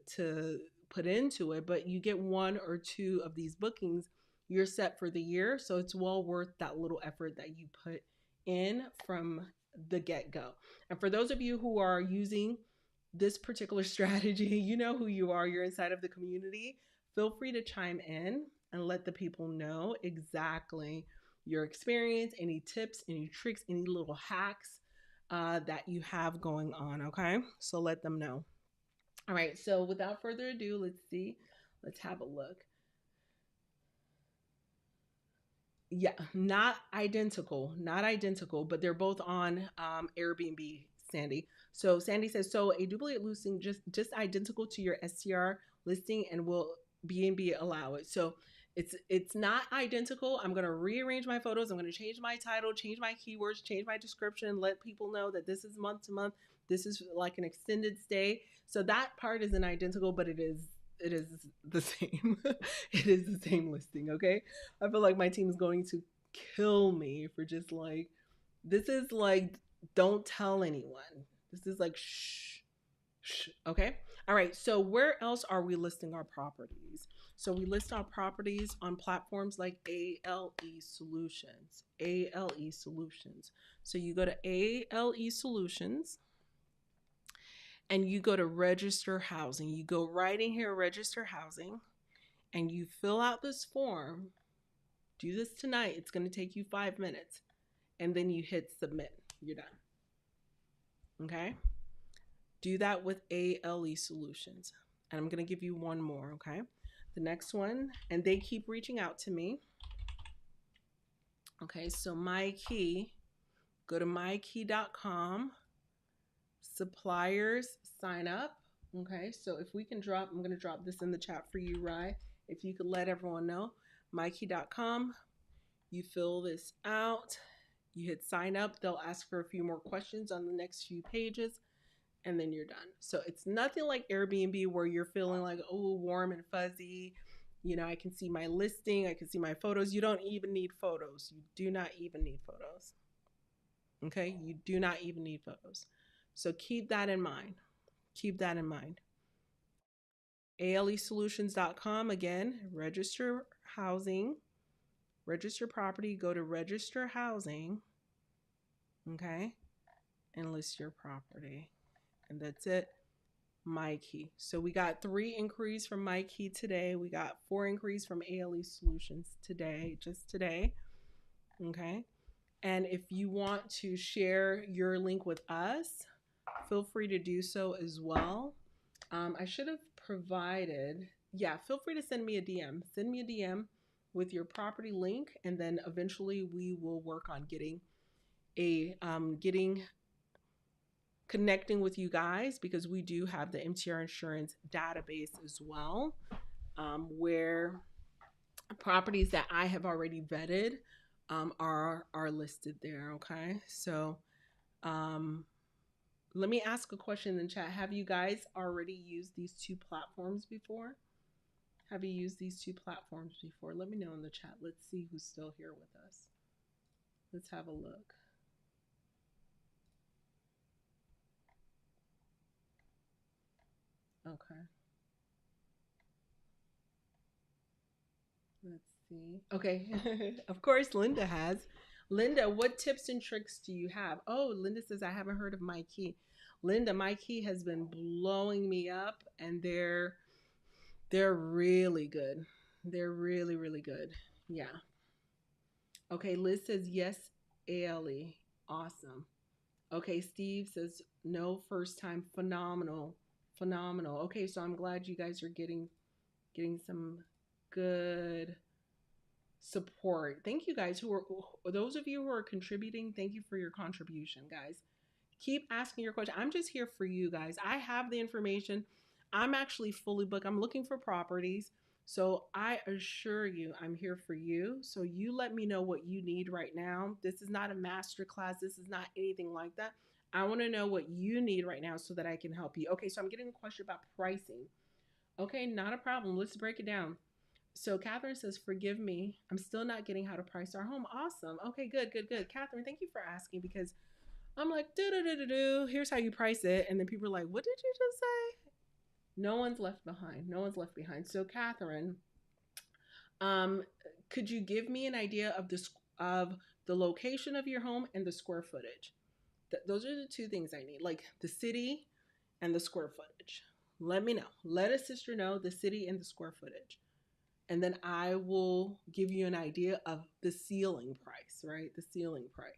put into it, but you get one or two of these bookings, you're set for the year. So it's well worth that little effort that you put in from the get-go. And for those of you who are using this particular strategy, you know who you are, you're inside of the community. Feel free to chime in and let the people know exactly your experience, any tips, any tricks, any little hacks that you have going on. Okay, so let them know. All right, so without further ado, let's have a look. Yeah, not identical, but they're both on Airbnb, Sandy. So Sandy says, so a duplicate listing just identical to your STR listing, and will B&B allow it? So it's not identical. I'm gonna rearrange my photos. I'm gonna change my title, change my keywords, change my description, let people know that this is month to month. This is like an extended stay. So that part isn't identical, but it is the same. It is the same listing. Okay, I feel like my team is going to kill me for just like, this is like, don't tell anyone. This is like, shh, shh. Okay. All right. So where else are we listing our properties? So we list our properties on platforms like ALE Solutions. ALE Solutions. So you go to ALE Solutions, and you go to register housing. You go right in here, register housing, and you fill out this form. Do this tonight. It's going to take you 5 minutes. And then you hit submit. You're done. Okay? Do that with ALE Solutions. And I'm going to give you one more. Okay? The next one, and they keep reaching out to me. Okay, so MyKey, go to mykey.com, suppliers, sign up. Okay, so if we can drop, I'm going to drop this in the chat for you, Rye. If you could let everyone know, mykey.com, you fill this out, you hit sign up. They'll ask for a few more questions on the next few pages, and then you're done. So it's nothing like Airbnb where you're feeling like, oh, warm and fuzzy. You know, I can see my listing, I can see my photos. You don't even need photos. You do not even need photos. Okay? You do not even need photos. So keep that in mind. Keep that in mind. alesolutions.com, again, register housing, register property, go to register housing, okay, and list your property. And that's it. Mikey. So we got 3 inquiries from Mikey today. We got 4 inquiries from ALE Solutions today, just today. Okay. And if you want to share your link with us, feel free to do so as well. I should have provided, yeah, feel free to send me a DM. Send me a DM with your property link, and then eventually we will work on getting connecting with you guys, because we do have the MTR insurance database as well, where properties that I have already vetted are listed there. Okay, so let me ask a question in the chat. Have you guys already used these 2 platforms before? Have you used these 2 platforms before? Let me know in the chat. Let's see who's still here with us. Let's have a look. Okay. Let's see. Okay. Of course, Linda has. Linda, what tips and tricks do you have? Oh, Linda says, I haven't heard of MyKey. Linda, MyKey has been blowing me up, and they're really good. They're really, really good. Yeah. Okay, Liz says yes, ALE. Awesome. Okay, Steve says no, first time, phenomenal. Phenomenal. Okay, so I'm glad you guys are getting some good support. Thank you guys who are, those of you who are contributing, thank you for your contribution, guys. Keep asking your question. I'm just here for you guys. I have the information. I'm actually fully booked. I'm looking for properties. So I assure you, I'm here for you. So you let me know what you need right now. This is not a master class. This is not anything like that. I want to know what you need right now so that I can help you. Okay, so I'm getting a question about pricing. Okay, not a problem. Let's break it down. So Catherine says, forgive me. I'm still not getting how to price our home. Awesome. Okay, good, good, good. Catherine, thank you for asking, because I'm like, do. Here's how you price it. And then people are like, what did you just say? No one's left behind. No one's left behind. So Catherine, um, could you give me an idea of the location of your home and the square footage? Those are the 2 things I need, like the city and the square footage. Let me know. Let a sister know the city and the square footage. And then I will give you an idea of the ceiling price, right? The ceiling price.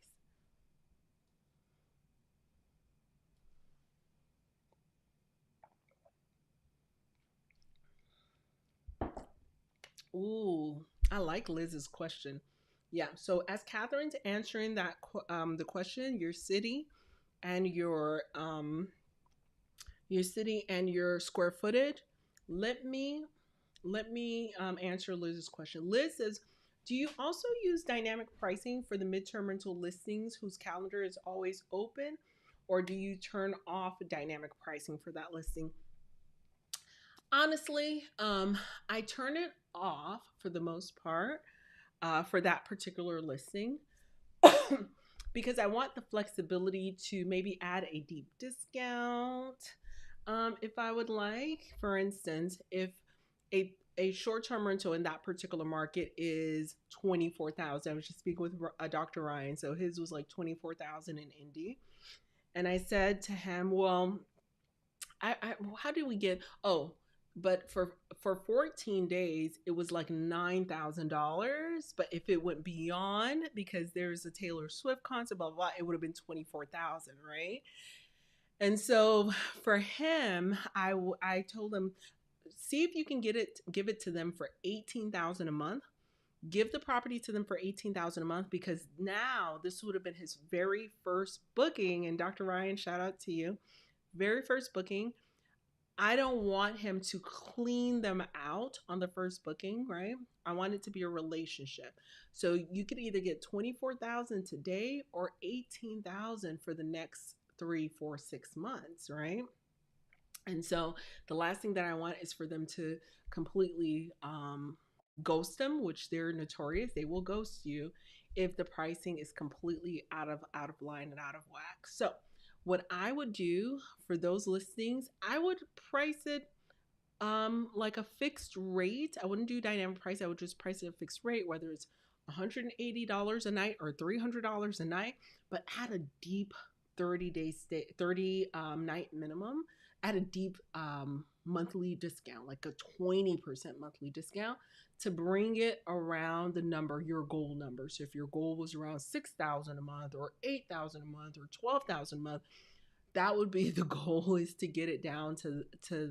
Ooh, I like Liz's question. Yeah. So as Catherine's answering that, the question, and your city and your square footage. Let me answer Liz's question. Liz says, do you also use dynamic pricing for the midterm rental listings whose calendar is always open, or do you turn off dynamic pricing for that listing? Honestly, I turn it off for the most part for that particular listing because I want the flexibility to maybe add a deep discount if I would like. For instance, if a short-term rental in that particular market is 24,000. I was just speaking with Dr. Ryan, so his was like 24,000 in Indy, and I said to him, "Well, how did we get? Oh, but for 14 days, it was like $9,000. But if it went beyond, because there's a Taylor Swift concert, blah blah, blah, it would have been 24,000, right?" And so for him, I told him, see if you can give it to them for 18,000 a month. Give the property to them for 18,000 a month, because now this would have been his very first booking. And Dr. Ryan, shout out to you, very first booking. I don't want him to clean them out on the first booking, right? I want it to be a relationship. So you could either get 24,000 today or 18,000 for the next 3, 4, 6 months, right? And so the last thing that I want is for them to completely ghost them, which they're notorious. They will ghost you if the pricing is completely out of line and out of whack. So what I would do for those listings, I would price it like a fixed rate. I wouldn't do dynamic price. I would just price it a fixed rate, whether it's $180 a night or $300 a night, but at a deep 30-day stay, 30 night minimum, at a deep monthly discount, like a 20% monthly discount, to bring it around the number, your goal number. So if your goal was around 6,000 a month or 8,000 a month or 12,000 a month, that would be the goal, is to get it down to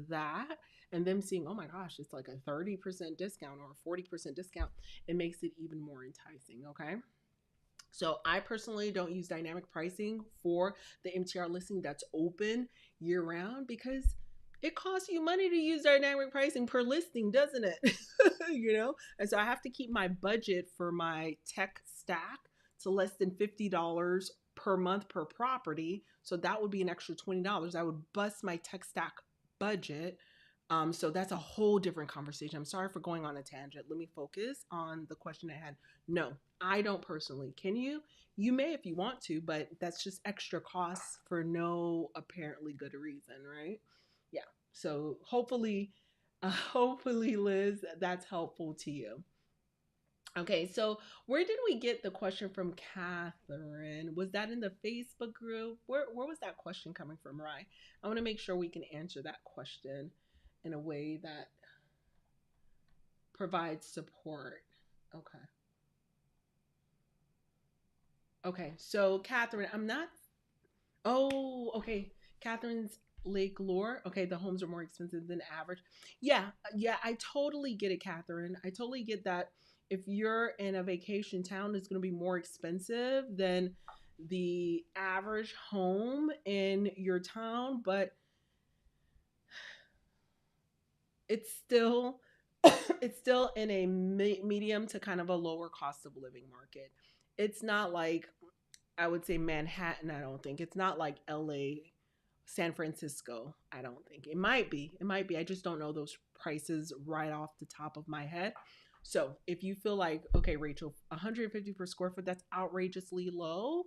that. And them seeing, oh my gosh, it's like a 30% discount or a 40% discount, it makes it even more enticing. Okay. So I personally don't use dynamic pricing for the MTR listing that's open year round, because it costs you money to use dynamic pricing per listing, doesn't it? And so I have to keep my budget for my tech stack to less than $50 per month per property. So that would be an extra $20. I would bust my tech stack budget. So that's a whole different conversation. I'm sorry for going on a tangent. Let me focus on the question I had. No, I don't personally. Can you? You may if you want to, but that's just extra costs for no apparently good reason, right? Yeah. So hopefully, Liz, that's helpful to you. Okay, so where did we get the question from, Catherine? Was that in the Facebook group? Where was that question coming from, Rye? I want to make sure we can answer that question in a way that provides support. Okay. Okay. So Catherine, I'm not. Oh, okay. Catherine's Lake Lore. Okay, the homes are more expensive than average. Yeah, yeah, I totally get it, Catherine. I totally get that. If you're in a vacation town, it's going to be more expensive than the average home in your town, but it's still it's still in a medium to kind of a lower cost of living market. It's not like, I would say, Manhattan. I don't think it's not like LA, San Francisco. I don't think it might be. It might be. I just don't know those prices right off the top of my head. So if you feel like, okay, Rachel, 150 per square foot, that's outrageously low.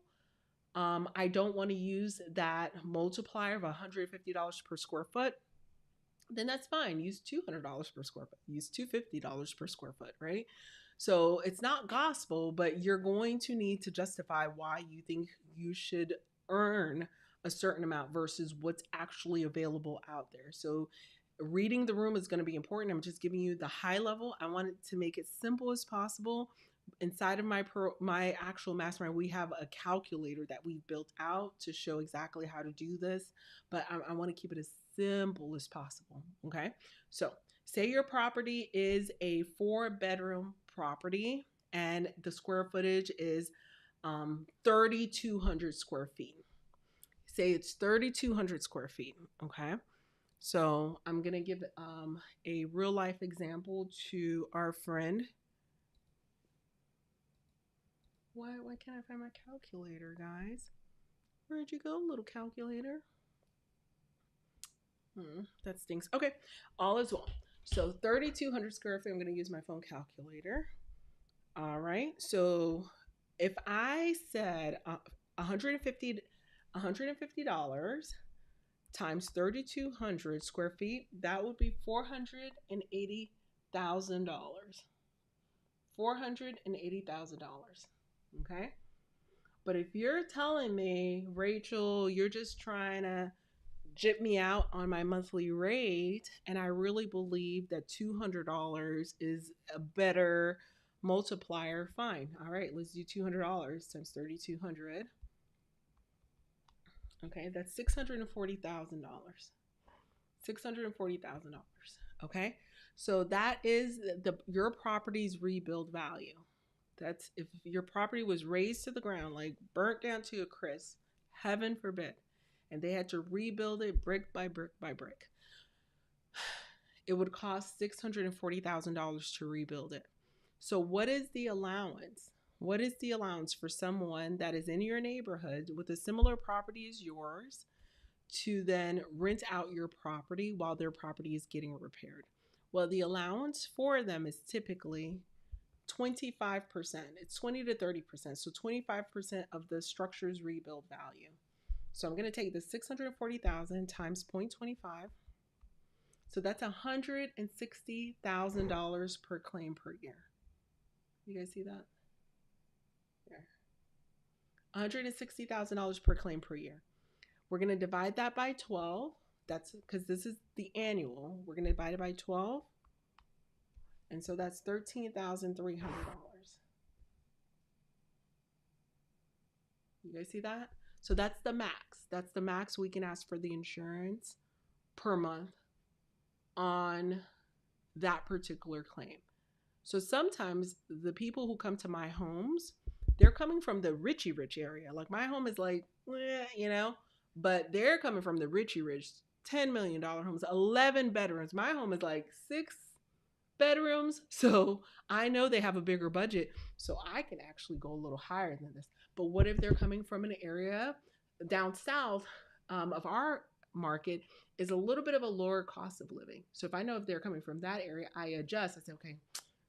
I don't want to use that multiplier of $150 per square foot, then that's fine. Use $200 per square foot. Use $250 per square foot, right? So it's not gospel, but you're going to need to justify why you think you should earn a certain amount versus what's actually available out there. So reading the room is going to be important. I'm just giving you the high level. I wanted to make it simple as possible. Inside of my actual mastermind, we have a calculator that we've built out to show exactly how to do this, but I want to keep it as simple as possible. Okay, so say your property is a 4-bedroom property and the square footage is 3,200 square feet. Say it's 3,200 square feet. Okay, so I'm gonna give a real life example to our friend. Why can't I find my calculator, guys? Where'd you go, little calculator? That stinks. Okay, all is well. So 3,200 square feet, I'm going to use my phone calculator. All right. So if I said 150 $150 times 3,200 square feet, that would be $480,000. $480,000. Okay. But if you're telling me, Rachel, you're just trying to jip me out on my monthly rate, and I really believe that $200 is a better multiplier, fine. All right, let's do $200 times 3,200. Okay, that's $640,000. $640,000. Okay, so that is your property's rebuild value. That's if your property was razed to the ground, like burnt down to a crisp, heaven forbid, and they had to rebuild it brick by brick by brick. It would cost $640,000 to rebuild it. So what is the allowance? What is the allowance for someone that is in your neighborhood with a similar property as yours to then rent out your property while their property is getting repaired. Well, the allowance for them is typically 25%. It's 20 to 30%. So 25% of the structure's rebuild value. So I'm going to take the 640,000 times 0.25. So that's $160,000 per claim per year. You guys see that? There. $160,000 per claim per year. We're going to divide that by 12. That's because this is the annual. We're going to divide it by 12. And so that's $13,300. You guys see that? So that's the max. That's the max we can ask for the insurance per month on that particular claim. So sometimes the people who come to my homes, they're coming from the richy rich area. Like my home is like, you know, but they're coming from the richy rich $10 million homes, 11 bedrooms. My home is like 6 bedrooms. So I know they have a bigger budget. So I can actually go a little higher than this. But what if they're coming from an area down south of our market is a little bit of a lower cost of living. So if I know if they're coming from that area, I adjust. I say, okay,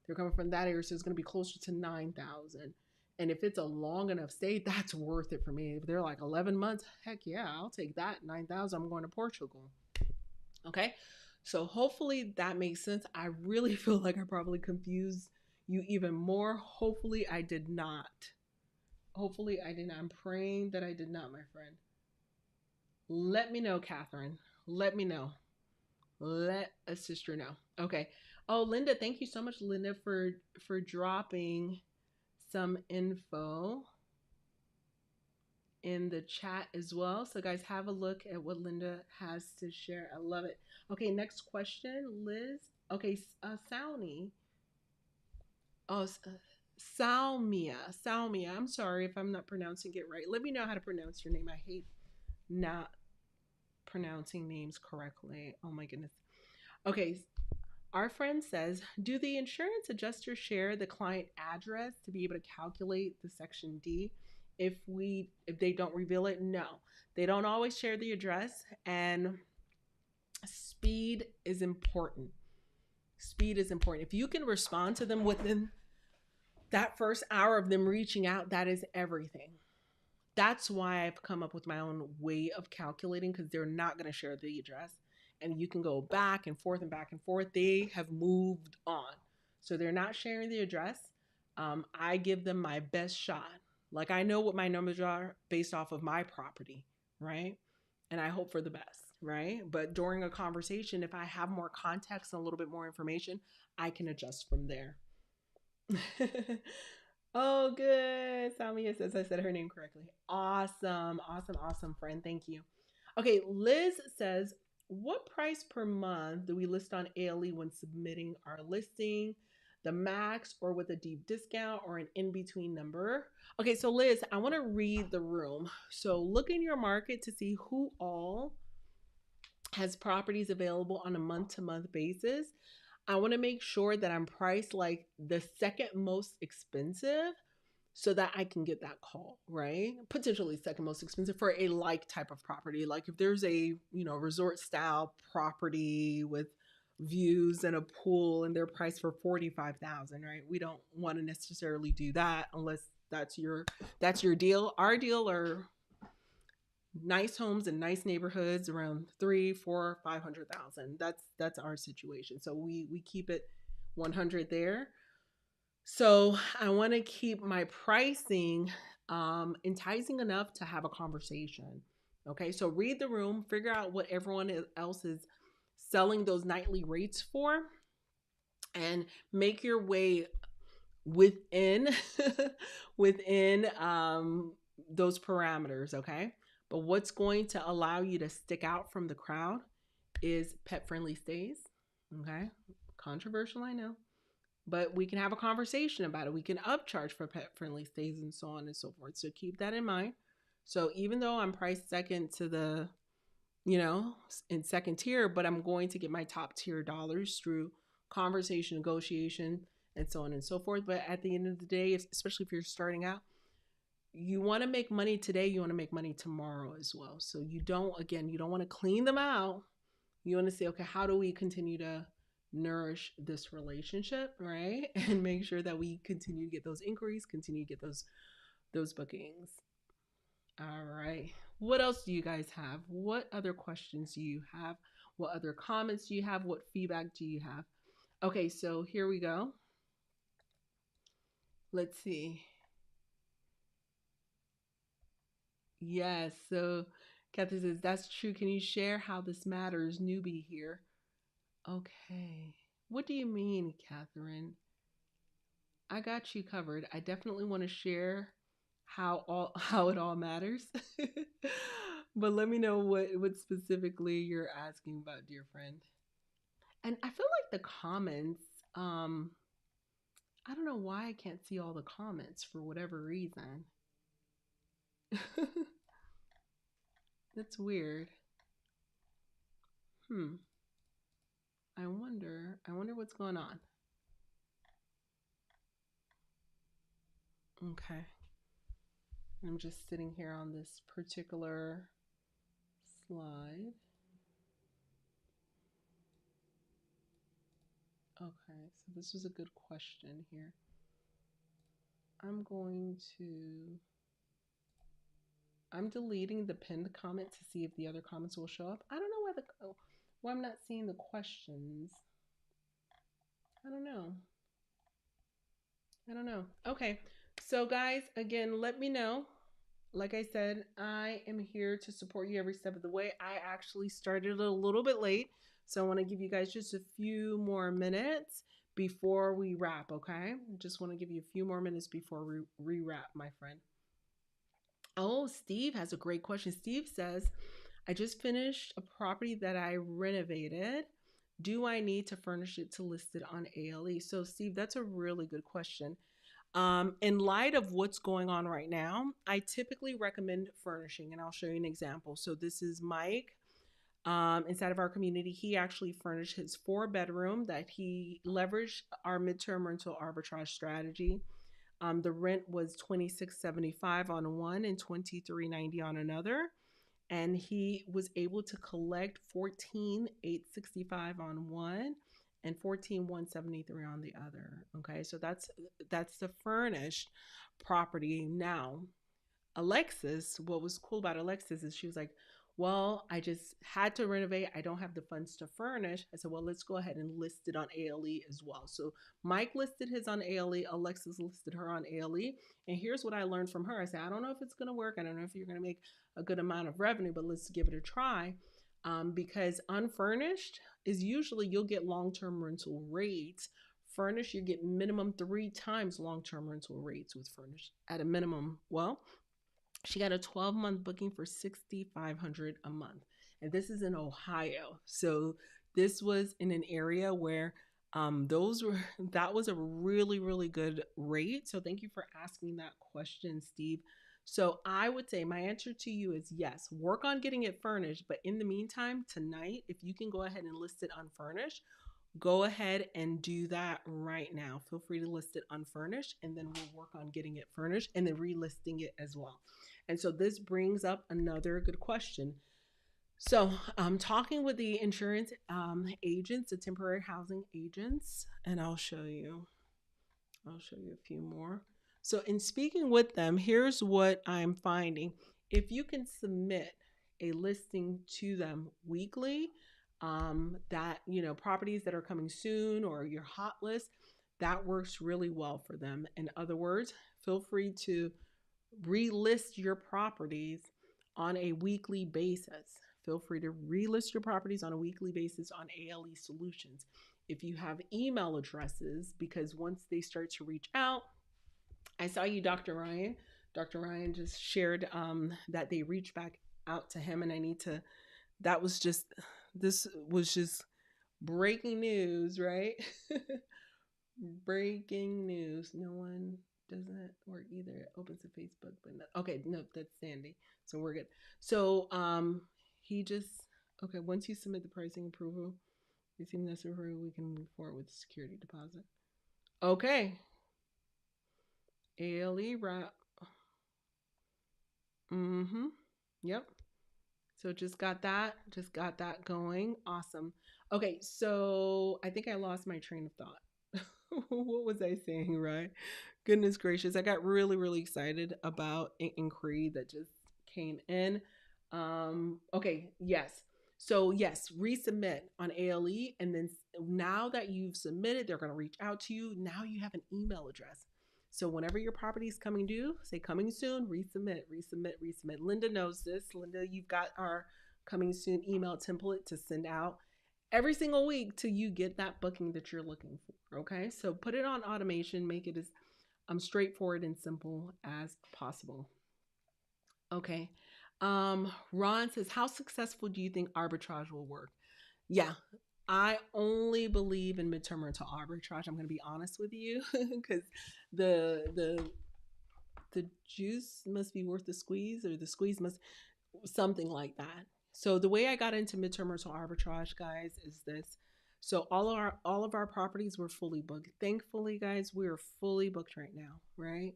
they're coming from that area, so it's going to be closer to 9,000. And if it's a long enough stay, that's worth it for me. If they're like 11 months, heck yeah, I'll take that 9,000. I'm going to Portugal. Okay. So hopefully that makes sense. I really feel like I probably confused you even more. Hopefully I did not. Hopefully I did not. I'm praying that I did not, my friend. Let me know, Catherine. Let me know. Let a sister know. Okay. Oh, Linda, thank you so much, Linda, for dropping some info in the chat as well. So guys, have a look at what Linda has to share. I love it. Okay, next question, Liz. Okay, Salmi. Oh, Salmia. Salmia. I'm sorry if I'm not pronouncing it right. Let me know how to pronounce your name. I hate not pronouncing names correctly. Oh my goodness. Okay. Our friend says, do the insurance adjuster share the client address to be able to calculate the Section D? If they don't reveal it? No. They don't always share the address, and speed is important. Speed is important. If you can respond to them within that first hour of them reaching out, that is everything. That's why I've come up with my own way of calculating, because they're not going to share the address. And you can go back and forth and back and forth. They have moved on. So they're not sharing the address. I give them my best shot. Like I know what my numbers are based off of my property, right? And I hope for the best, right? But during a conversation, if I have more context and a little bit more information, I can adjust from there. Oh, good. Samia says I said her name correctly. Awesome. Awesome. Awesome, friend. Thank you. Okay. Liz says, what price per month do we list on ALE when submitting our listing? The max or with a deep discount or an in-between number? Okay. So Liz, I want to read the room. So look in your market to see who all has properties available on a month-to-month basis. I want to make sure that I'm priced like the second most expensive so that I can get that call, right? Potentially second most expensive for a like type of property. Like if there's a, resort style property with views and a pool and they're priced for 45,000, right? We don't want to necessarily do that unless that's your deal. Our deal are nice homes in nice neighborhoods around 3, 4, 500,000. That's our situation. So we keep it 100 there. So I want to keep my pricing enticing enough to have a conversation. Okay, so read the room, figure out what everyone else is selling those nightly rates for, and make your way within within those parameters. Okay. But what's going to allow you to stick out from the crowd is pet-friendly stays. Okay. Controversial, I know. But we can have a conversation about it. We can upcharge for pet-friendly stays and so on and so forth. So keep that in mind. So even though I'm priced second to the, in second tier, but I'm going to get my top tier dollars through conversation, negotiation, and so on and so forth. But at the end of the day, especially if you're starting out, you want to make money today, you want to make money tomorrow as well. So you don't want to clean them out. You want to say, okay, how do we continue to nourish this relationship, right? And make sure that we continue to get those inquiries, continue to get those bookings. All right. What else do you guys have? What other questions do you have? What other comments do you have? What feedback do you have? Okay, so here we go. Let's see. Yes. So Kathy says, that's true. Can you share how this matters? Newbie here. Okay. What do you mean, Catherine? I got you covered. I definitely want to share how it all matters. But let me know what specifically you're asking about, dear friend. And I feel like the comments, um, I don't know why I can't see all the comments for whatever reason. That's weird. Hmm. I wonder what's going on. Okay. I'm just sitting here on this particular slide. Okay, so this was a good question here. I'm going to, I'm deleting the pinned comment to see if the other comments will show up. I don't know why I'm not seeing the questions. I don't know. I don't know. Okay, so guys, again, let me know. Like I said, I am here to support you every step of the way. I actually started a little bit late, so I want to give you guys just a few more minutes before we wrap, okay? Just want to give you a few more minutes before we wrap, my friend. Oh, Steve has a great question. Steve says, I just finished a property that I renovated. Do I need to furnish it to list it on ALE? So, Steve, that's a really good question. In light of what's going on right now, I typically recommend furnishing, and I'll show you an example. So, this is Mike. Inside of our community, he actually furnished his 4-bedroom that he leveraged our midterm rental arbitrage strategy. The rent was $26.75 on one and $23.90 on another, and he was able to collect $14,865 on one and $14,173 on the other. Okay, so that's the furnished property. Now, Alexis, what was cool about Alexis is she was like, well, I just had to renovate. I don't have the funds to furnish. I said, well, let's go ahead and list it on ALE as well. So Mike listed his on ALE. Alexis listed her on ALE. And here's what I learned from her. I said, I don't know if it's going to work. I don't know if you're going to make a good amount of revenue, but let's give it a try. Because unfurnished is usually you'll get long-term rental rates. Furnished, you get minimum 3 times long-term rental rates with furnished at a minimum. Well, she got a 12-month booking for $6,500 a month. And this is in Ohio. So this was in an area where those were that was a really, really good rate. So thank you for asking that question, Steve. So I would say my answer to you is yes, work on getting it furnished. But in the meantime, tonight, if you can go ahead and list it unfurnished, go ahead and do that right now. Feel free to list it unfurnished, and then we'll work on getting it furnished and then relisting it as well. And so this brings up another good question. So I'm talking with the insurance agents, the temporary housing agents, and I'll show you. I'll show you a few more. So in speaking with them, here's what I'm finding. If you can submit a listing to them weekly, that, properties that are coming soon or your hot list, that works really well for them. In other words, feel free to relist your properties on a weekly basis. Feel free to relist your properties on a weekly basis on ALE Solutions. If you have email addresses, because once they start to reach out, I saw you, Dr. Ryan. Dr. Ryan just shared that they reached back out to him, and this was just breaking news, right? Breaking news. No one doesn't work either. It opens to Facebook, but no. Okay, no, that's Sandy. So we're good. So he just okay. Once you submit the pricing approval, receive necessary, we can move forward with the security deposit. Okay. ALE wrap. Mm-hmm. Yep. So just got that going. Awesome. Okay, so I think I lost my train of thought. What was I saying, right? Goodness gracious. I got really, really excited about an inquiry that just came in. Okay, yes. So yes, resubmit on ALE, and then now that you've submitted, they're going to reach out to you. Now you have an email address. So whenever your property is coming due, say coming soon, resubmit, resubmit, resubmit. Linda knows this. Linda, you've got our coming soon email template to send out every single week till you get that booking that you're looking for. Okay, so put it on automation, make it as straightforward and simple as possible. Okay. Ron says, how successful do you think arbitrage will work? Yeah, I only believe in midterm rental arbitrage. I'm going to be honest with you, because the the the juice must be worth the squeeze, or the squeeze must something like that. So the way I got into midterm rental arbitrage, guys, is this. So all of our properties were fully booked. Thankfully, guys, we are fully booked right now, right?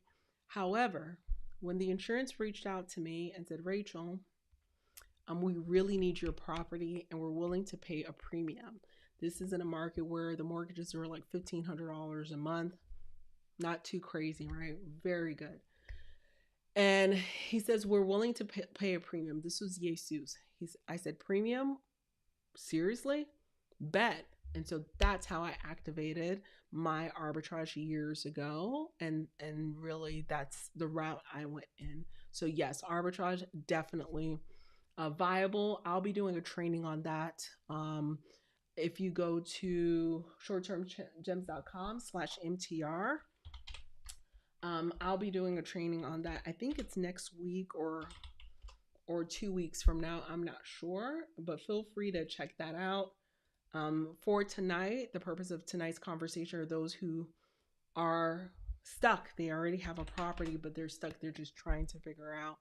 However, when the insurance reached out to me and said, Rachel, we really need your property and we're willing to pay a premium. This is in a market where the mortgages are like $1,500 a month. Not too crazy, right? Very good. And he says, we're willing to pay a premium. This was Jesus. I said, premium? Seriously? Bet. And so that's how I activated my arbitrage years ago. And really that's the route I went in. So yes, arbitrage definitely viable. I'll be doing a training on that. If you go to shorttermgems.com/MTR, I'll be doing a training on that. I think it's next week or 2 weeks from now. I'm not sure, but feel free to check that out. For tonight, the purpose of tonight's conversation are those who are stuck. They already have a property, but they're stuck. They're just trying to figure out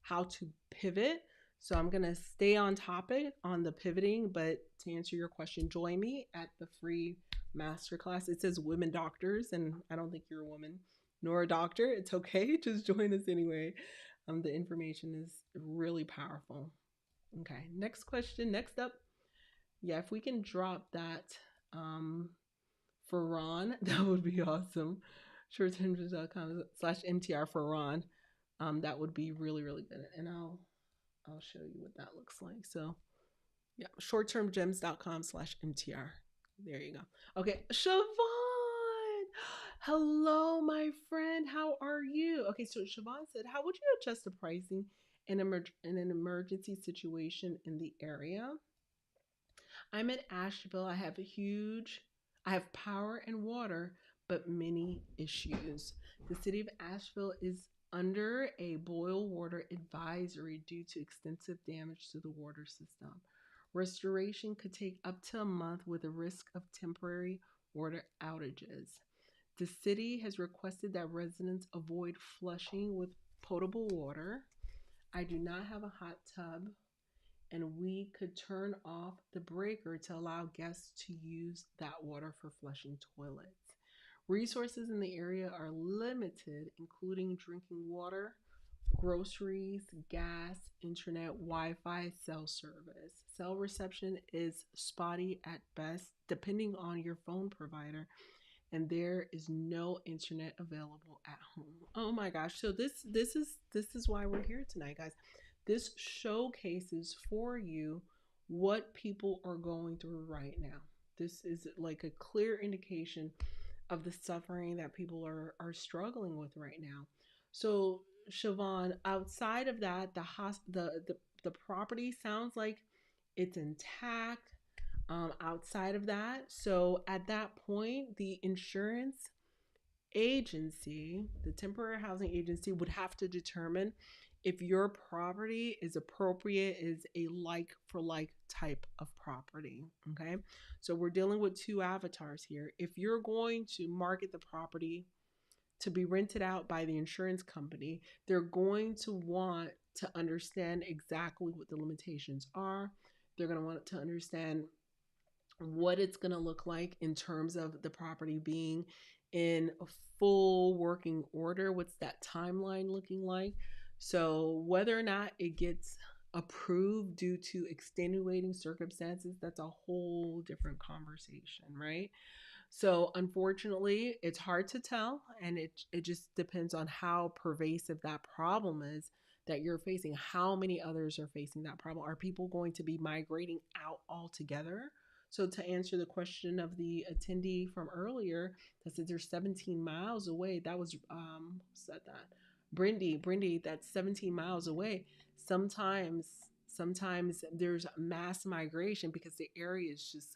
how to pivot. So I'm going to stay on topic on the pivoting, but to answer your question, join me at the free masterclass. It says women doctors, and I don't think you're a woman nor a doctor. It's okay. Just join us anyway. The information is really powerful. Okay, next question. Next up, yeah, if we can drop that for Ron, that would be awesome. shortterm.com/MTR for Ron. That would be really, really good. And I'll show you what that looks like. So yeah, shorttermgems.com/MTR. There you go. Okay, Siobhan. Hello, my friend. How are you? Okay, so Siobhan said, how would you adjust the pricing in an emergency situation in the area? I'm in Asheville. I have power and water, but many issues. The city of Asheville is under a boil water advisory due to extensive damage to the water system. Restoration could take up to a month with a risk of temporary water outages. The city has requested that residents avoid flushing with potable water. I do not have a hot tub, and we could turn off the breaker to allow guests to use that water for flushing toilets. Resources in the area are limited, including drinking water, groceries, gas, internet, Wi Fi, cell service. Cell reception is spotty at best, depending on your phone provider, and there is no internet available at home. Oh my gosh. So this is why we're here tonight, guys. This showcases for you what people are going through right now. This is like a clear indication of the suffering that people are struggling with right now. So, Siobhan, outside of that, the property sounds like it's intact. Outside of that, so at that point, the insurance agency, the temporary housing agency, would have to determine if your property is appropriate, is a like for like type of property. Okay. So we're dealing with two avatars here. If you're going to market the property to be rented out by the insurance company, they're going to want to understand exactly what the limitations are. They're going to want to understand what it's going to look like in terms of the property being in a full working order. What's that timeline looking like? So whether or not it gets approved due to extenuating circumstances, that's a whole different conversation, right? So unfortunately, it's hard to tell, and it just depends on how pervasive that problem is that you're facing. How many others are facing that problem? Are people going to be migrating out altogether? So to answer the question of the attendee from earlier that said they're 17 miles away, that was said that Brindy, that's 17 miles away. Sometimes there's mass migration because the area is just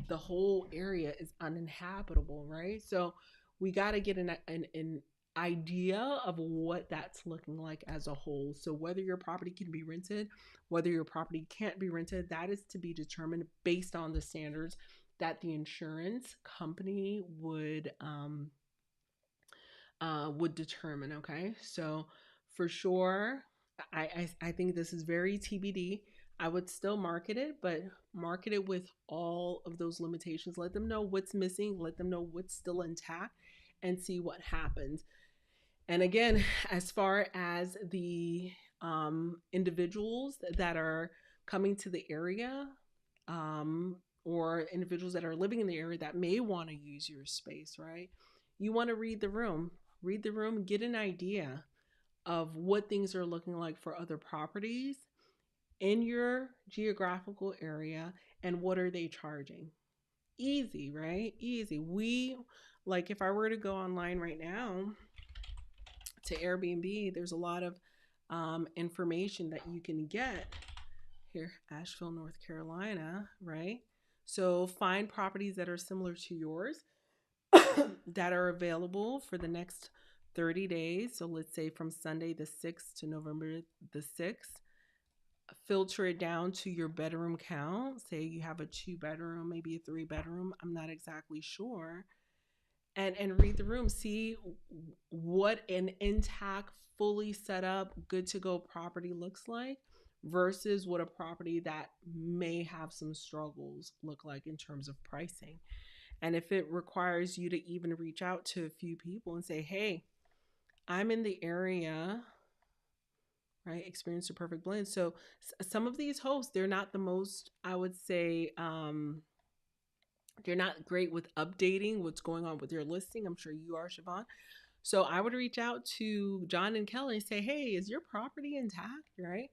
the whole area is uninhabitable, right? So we got to get an idea of what that's looking like as a whole. So whether your property can be rented, whether your property can't be rented, that is to be determined based on the standards that the insurance company would determine. Okay, so for sure, I think this is very TBD. I would still market it, but market it with all of those limitations. Let them know what's missing, let them know what's still intact, and see what happens. And again, as far as the individuals that are coming to the area, or individuals that are living in the area that may want to use your space, right? You want to read the room, get an idea of what things are looking like for other properties in your geographical area and what are they charging. Easy, right? Easy. We like if I were to go online right now to Airbnb, there's a lot of information that you can get here, Asheville, North Carolina, right? So find properties that are similar to yours that are available for the next 30 days. So let's say from Sunday the 6th to November the 6th. Filter it down to your bedroom count. Say you have a 2 bedroom, maybe a 3 bedroom. I'm not exactly sure. And read the room. See what an intact, fully set up, good to go property looks like versus what a property that may have some struggles look like in terms of pricing. And if it requires you to even reach out to a few people and say, hey, I'm in the area, right? Experience a perfect blend. So some of these hosts, they're not the most, I would say, they're not great with updating what's going on with your listing. I'm sure you are, Siobhan. So I would reach out to John and Kelly and say, hey, is your property intact, right?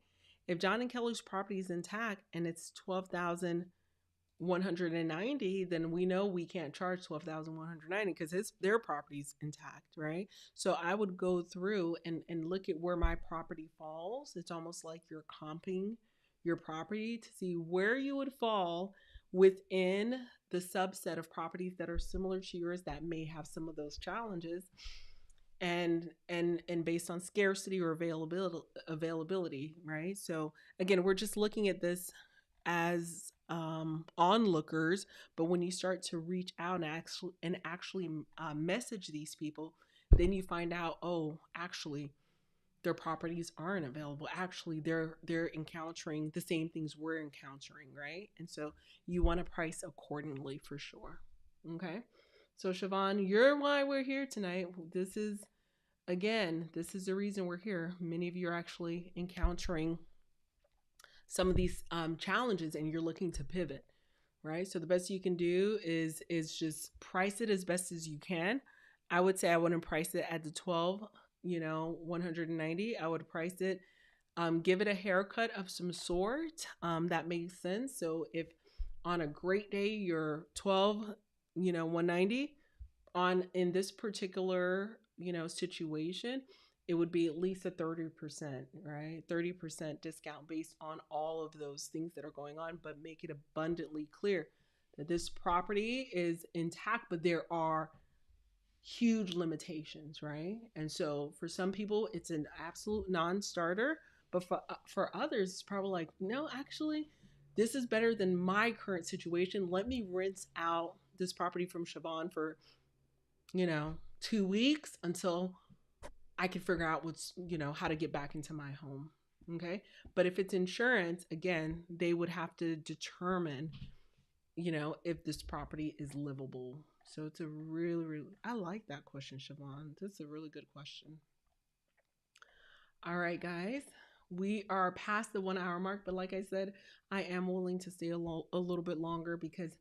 If John and Kelly's property is intact and it's 12,190, then we know we can't charge 12,190 because their property's intact, right? So I would go through and look at where my property falls. It's almost like you're comping your property to see where you would fall within the subset of properties that are similar to yours that may have some of those challenges, and based on scarcity or availability, right? So again, we're just looking at this as onlookers, but when you start to reach out and actually message these people, then you find out, oh, actually their properties aren't available. Actually, they're encountering the same things we're encountering, right? And so you want to price accordingly for sure. Okay. So Siobhan, you're why we're here tonight. This is the reason we're here. Many of you are actually encountering some of these challenges and you're looking to pivot, right? So the best you can do is just price it as best as you can. I would say I wouldn't price it at the 12, 190. I would price it, give it a haircut of some sort that makes sense. So if on a great day you're 12, 190, on in this particular situation, it would be at least a 30%, right? 30% discount based on all of those things that are going on, but make it abundantly clear that this property is intact, but there are huge limitations, right? And so for some people it's an absolute non-starter, but for others it's probably like, no, actually this is better than my current situation. Let me rent out this property from Siobhan for 2 weeks until I can figure out how to get back into my home. Okay. But if it's insurance, again, they would have to determine, if this property is livable. So it's a really, really, I like that question, Siobhan. That's a really good question. All right, guys. We are past the 1 hour mark, but like I said, I am willing to stay a little bit longer because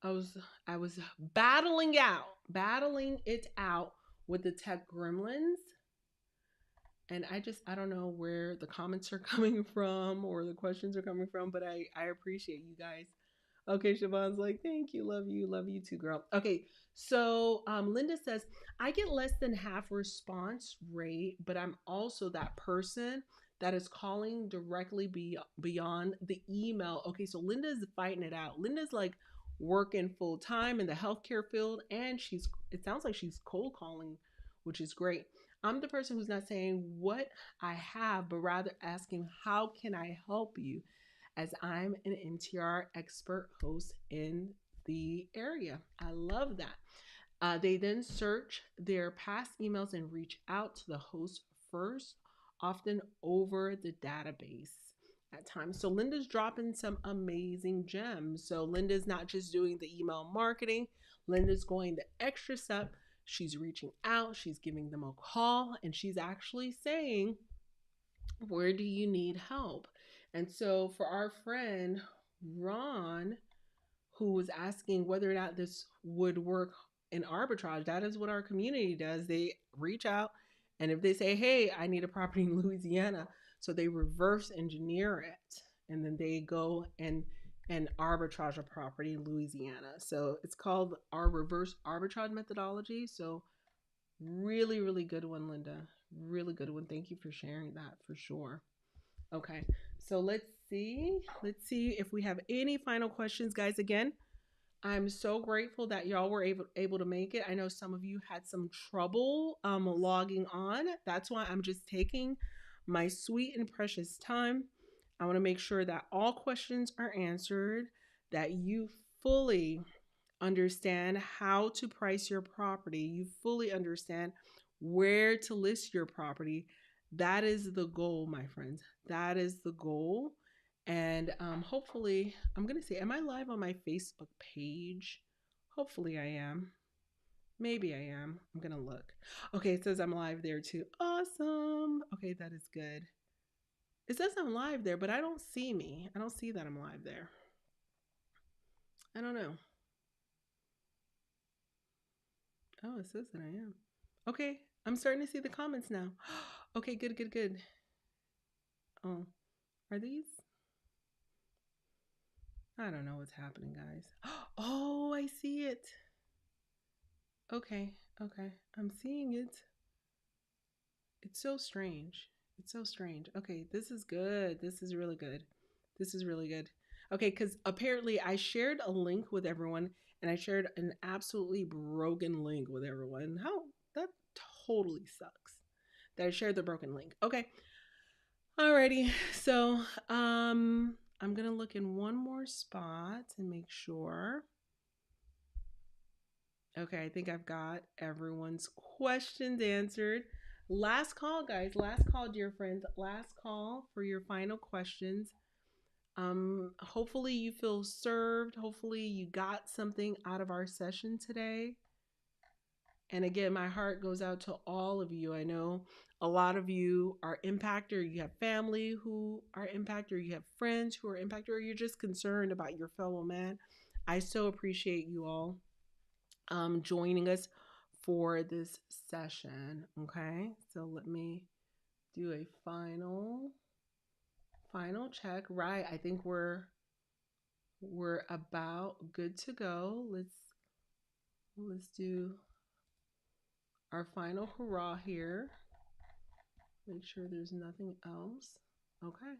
I was I was battling it out with the tech gremlins, and I don't know where the comments are coming from or the questions are coming from, but I appreciate you guys. Okay, Siobhan's like, thank you, love you too, girl. Okay, so Linda says, I get less than half response rate, but I'm also that person that is calling directly beyond the email. Okay, so Linda's fighting it out. Linda's like working full time in the healthcare field, and it sounds like she's cold calling, which is great. I'm the person who's not saying what I have, but rather asking, how can I help you? As I'm an NTR expert host in the area. I love that. They then search their past emails and reach out to the host first, often over the database at times. So Linda's dropping some amazing gems. So Linda's not just doing the email marketing, Linda's going the extra step. She's reaching out, she's giving them a call, and she's actually saying, where do you need help? And so for our friend Ron, who was asking whether or not this would work in arbitrage, that is what our community does. They reach out, and if they say, hey, I need a property in Louisiana, so they reverse engineer it, and then they go and arbitrage a property in Louisiana. So it's called our reverse arbitrage methodology. So really, really good one, Linda. Really good one. Thank you for sharing that for sure. Okay, so let's see. Let's see if we have any final questions, guys. Again, I'm so grateful that y'all were able to make it. I know some of you had some trouble logging on. That's why I'm just taking my sweet and precious time. I want to make sure that all questions are answered, that you fully understand how to price your property, you fully understand where to list your property. That is the goal, my friends. That is the goal. And hopefully, I'm going to say, am I live on my Facebook page? Hopefully, I am. Maybe I am. I'm going to look. Okay, it says I'm live there too. Awesome. Okay, that is good. It says I'm live there, but I don't see me. I don't see that I'm live there. I don't know. Oh, it says that I am. Okay, I'm starting to see the comments now. Okay, good, good, good. Oh, are these? I don't know what's happening, guys. Oh, I see it. Okay, okay, I'm seeing it. It's so strange. It's so strange. Okay, this is good. This is really good. This is really good. Okay, because apparently I shared a link with everyone and I shared an absolutely broken link with everyone. How that totally sucks that I shared the broken link. Okay. Alrighty. So I'm gonna look in one more spot and make sure. Okay, I think I've got everyone's questions answered. Last call, guys. Last call, dear friends. Last call for your final questions. Hopefully you feel served. Hopefully you got something out of our session today. And again, my heart goes out to all of you. I know a lot of you are impacted, or you have family who are impacted, or you have friends who are impacted, or you're just concerned about your fellow man. I so appreciate you all joining us for this session. Okay, so let me do a final check. Right, I think we're about good to go. Let's do our final hurrah here. Make sure there's nothing else. Okay.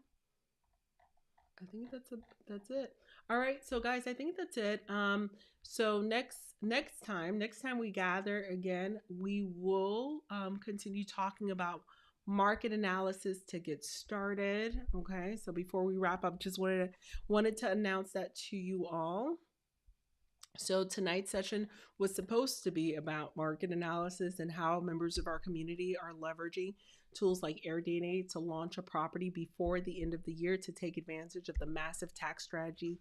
I think that's it. All right, so guys, I think that's it. So next time we gather again, we will continue talking about market analysis to get started. Okay, so before we wrap up, just wanted to announce that to you all. So tonight's session was supposed to be about market analysis and how members of our community are leveraging tools like AirDNA to launch a property before the end of the year to take advantage of the massive tax strategy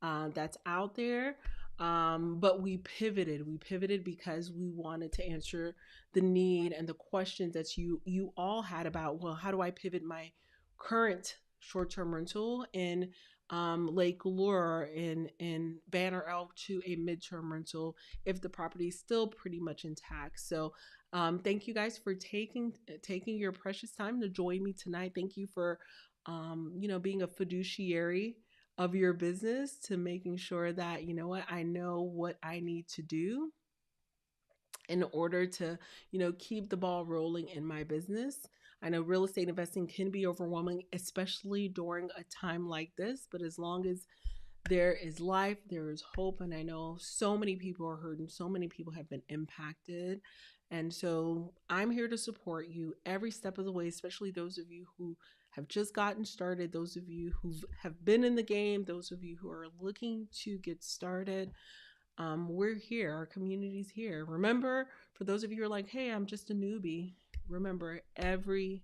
that's out there. But we pivoted. We pivoted because we wanted to answer the need and the questions that you all had about, well, how do I pivot my current short-term rental in Lake Lure in Banner Elk to a midterm rental if the property is still pretty much intact. So thank you guys for taking your precious time to join me tonight. Thank you for being a fiduciary of your business, to making sure that, you know what, I know what I need to do in order to, keep the ball rolling in my business. I know real estate investing can be overwhelming, especially during a time like this, but as long as there is life, there is hope. And I know so many people are hurting, so many people have been impacted. And so I'm here to support you every step of the way, especially those of you who have just gotten started, those of you who have been in the game, those of you who are looking to get started. We're here, our community's here. Remember, for those of you who are like, hey, I'm just a newbie, remember, every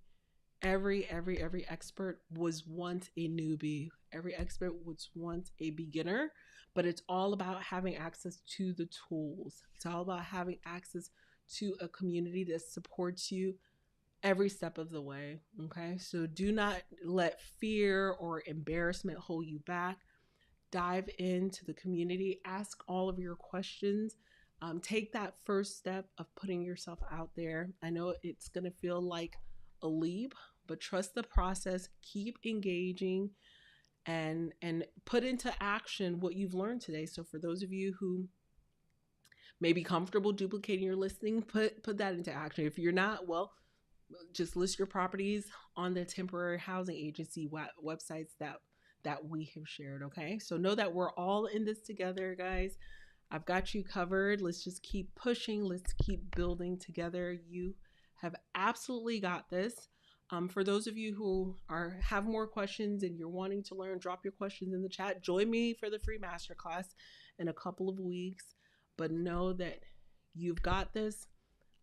expert was once a newbie. Every expert was once a beginner, but it's all about having access to the tools. It's all about having access to a community that supports you every step of the way. Okay. So do not let fear or embarrassment hold you back. Dive into the community, ask all of your questions. Take that first step of putting yourself out there. I know it's going to feel like a leap, but trust the process. Keep engaging and put into action what you've learned today. So for those of you who may be comfortable duplicating your listing, put that into action. If you're not, well, just list your properties on the temporary housing agency websites that we have shared. Okay, so know that we're all in this together, guys. I've got you covered. Let's just keep pushing. Let's keep building together. You have absolutely got this. For those of you who have more questions and you're wanting to learn, drop your questions in the chat. Join me for the free masterclass in a couple of weeks. But know that you've got this.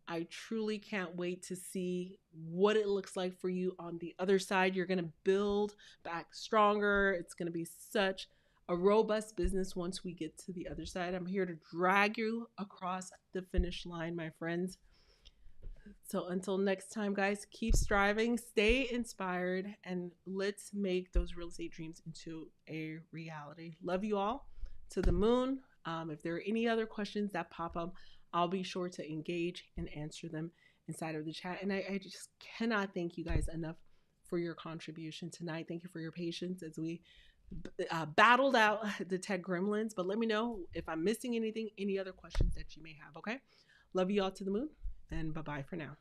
I truly can't wait to see what it looks like for you on the other side. You're going to build back stronger. It's going to be such a robust business once we get to the other side. I'm here to drag you across the finish line, my friends. So until next time, guys, keep striving, stay inspired, and let's make those real estate dreams into a reality. Love you all to the moon. If there are any other questions that pop up, I'll be sure to engage and answer them inside of the chat. And I just cannot thank you guys enough for your contribution tonight. Thank you for your patience as we battled out the tech gremlins. But let me know if I'm missing anything, any other questions that you may have, okay? Love you all to the moon, and bye-bye for now.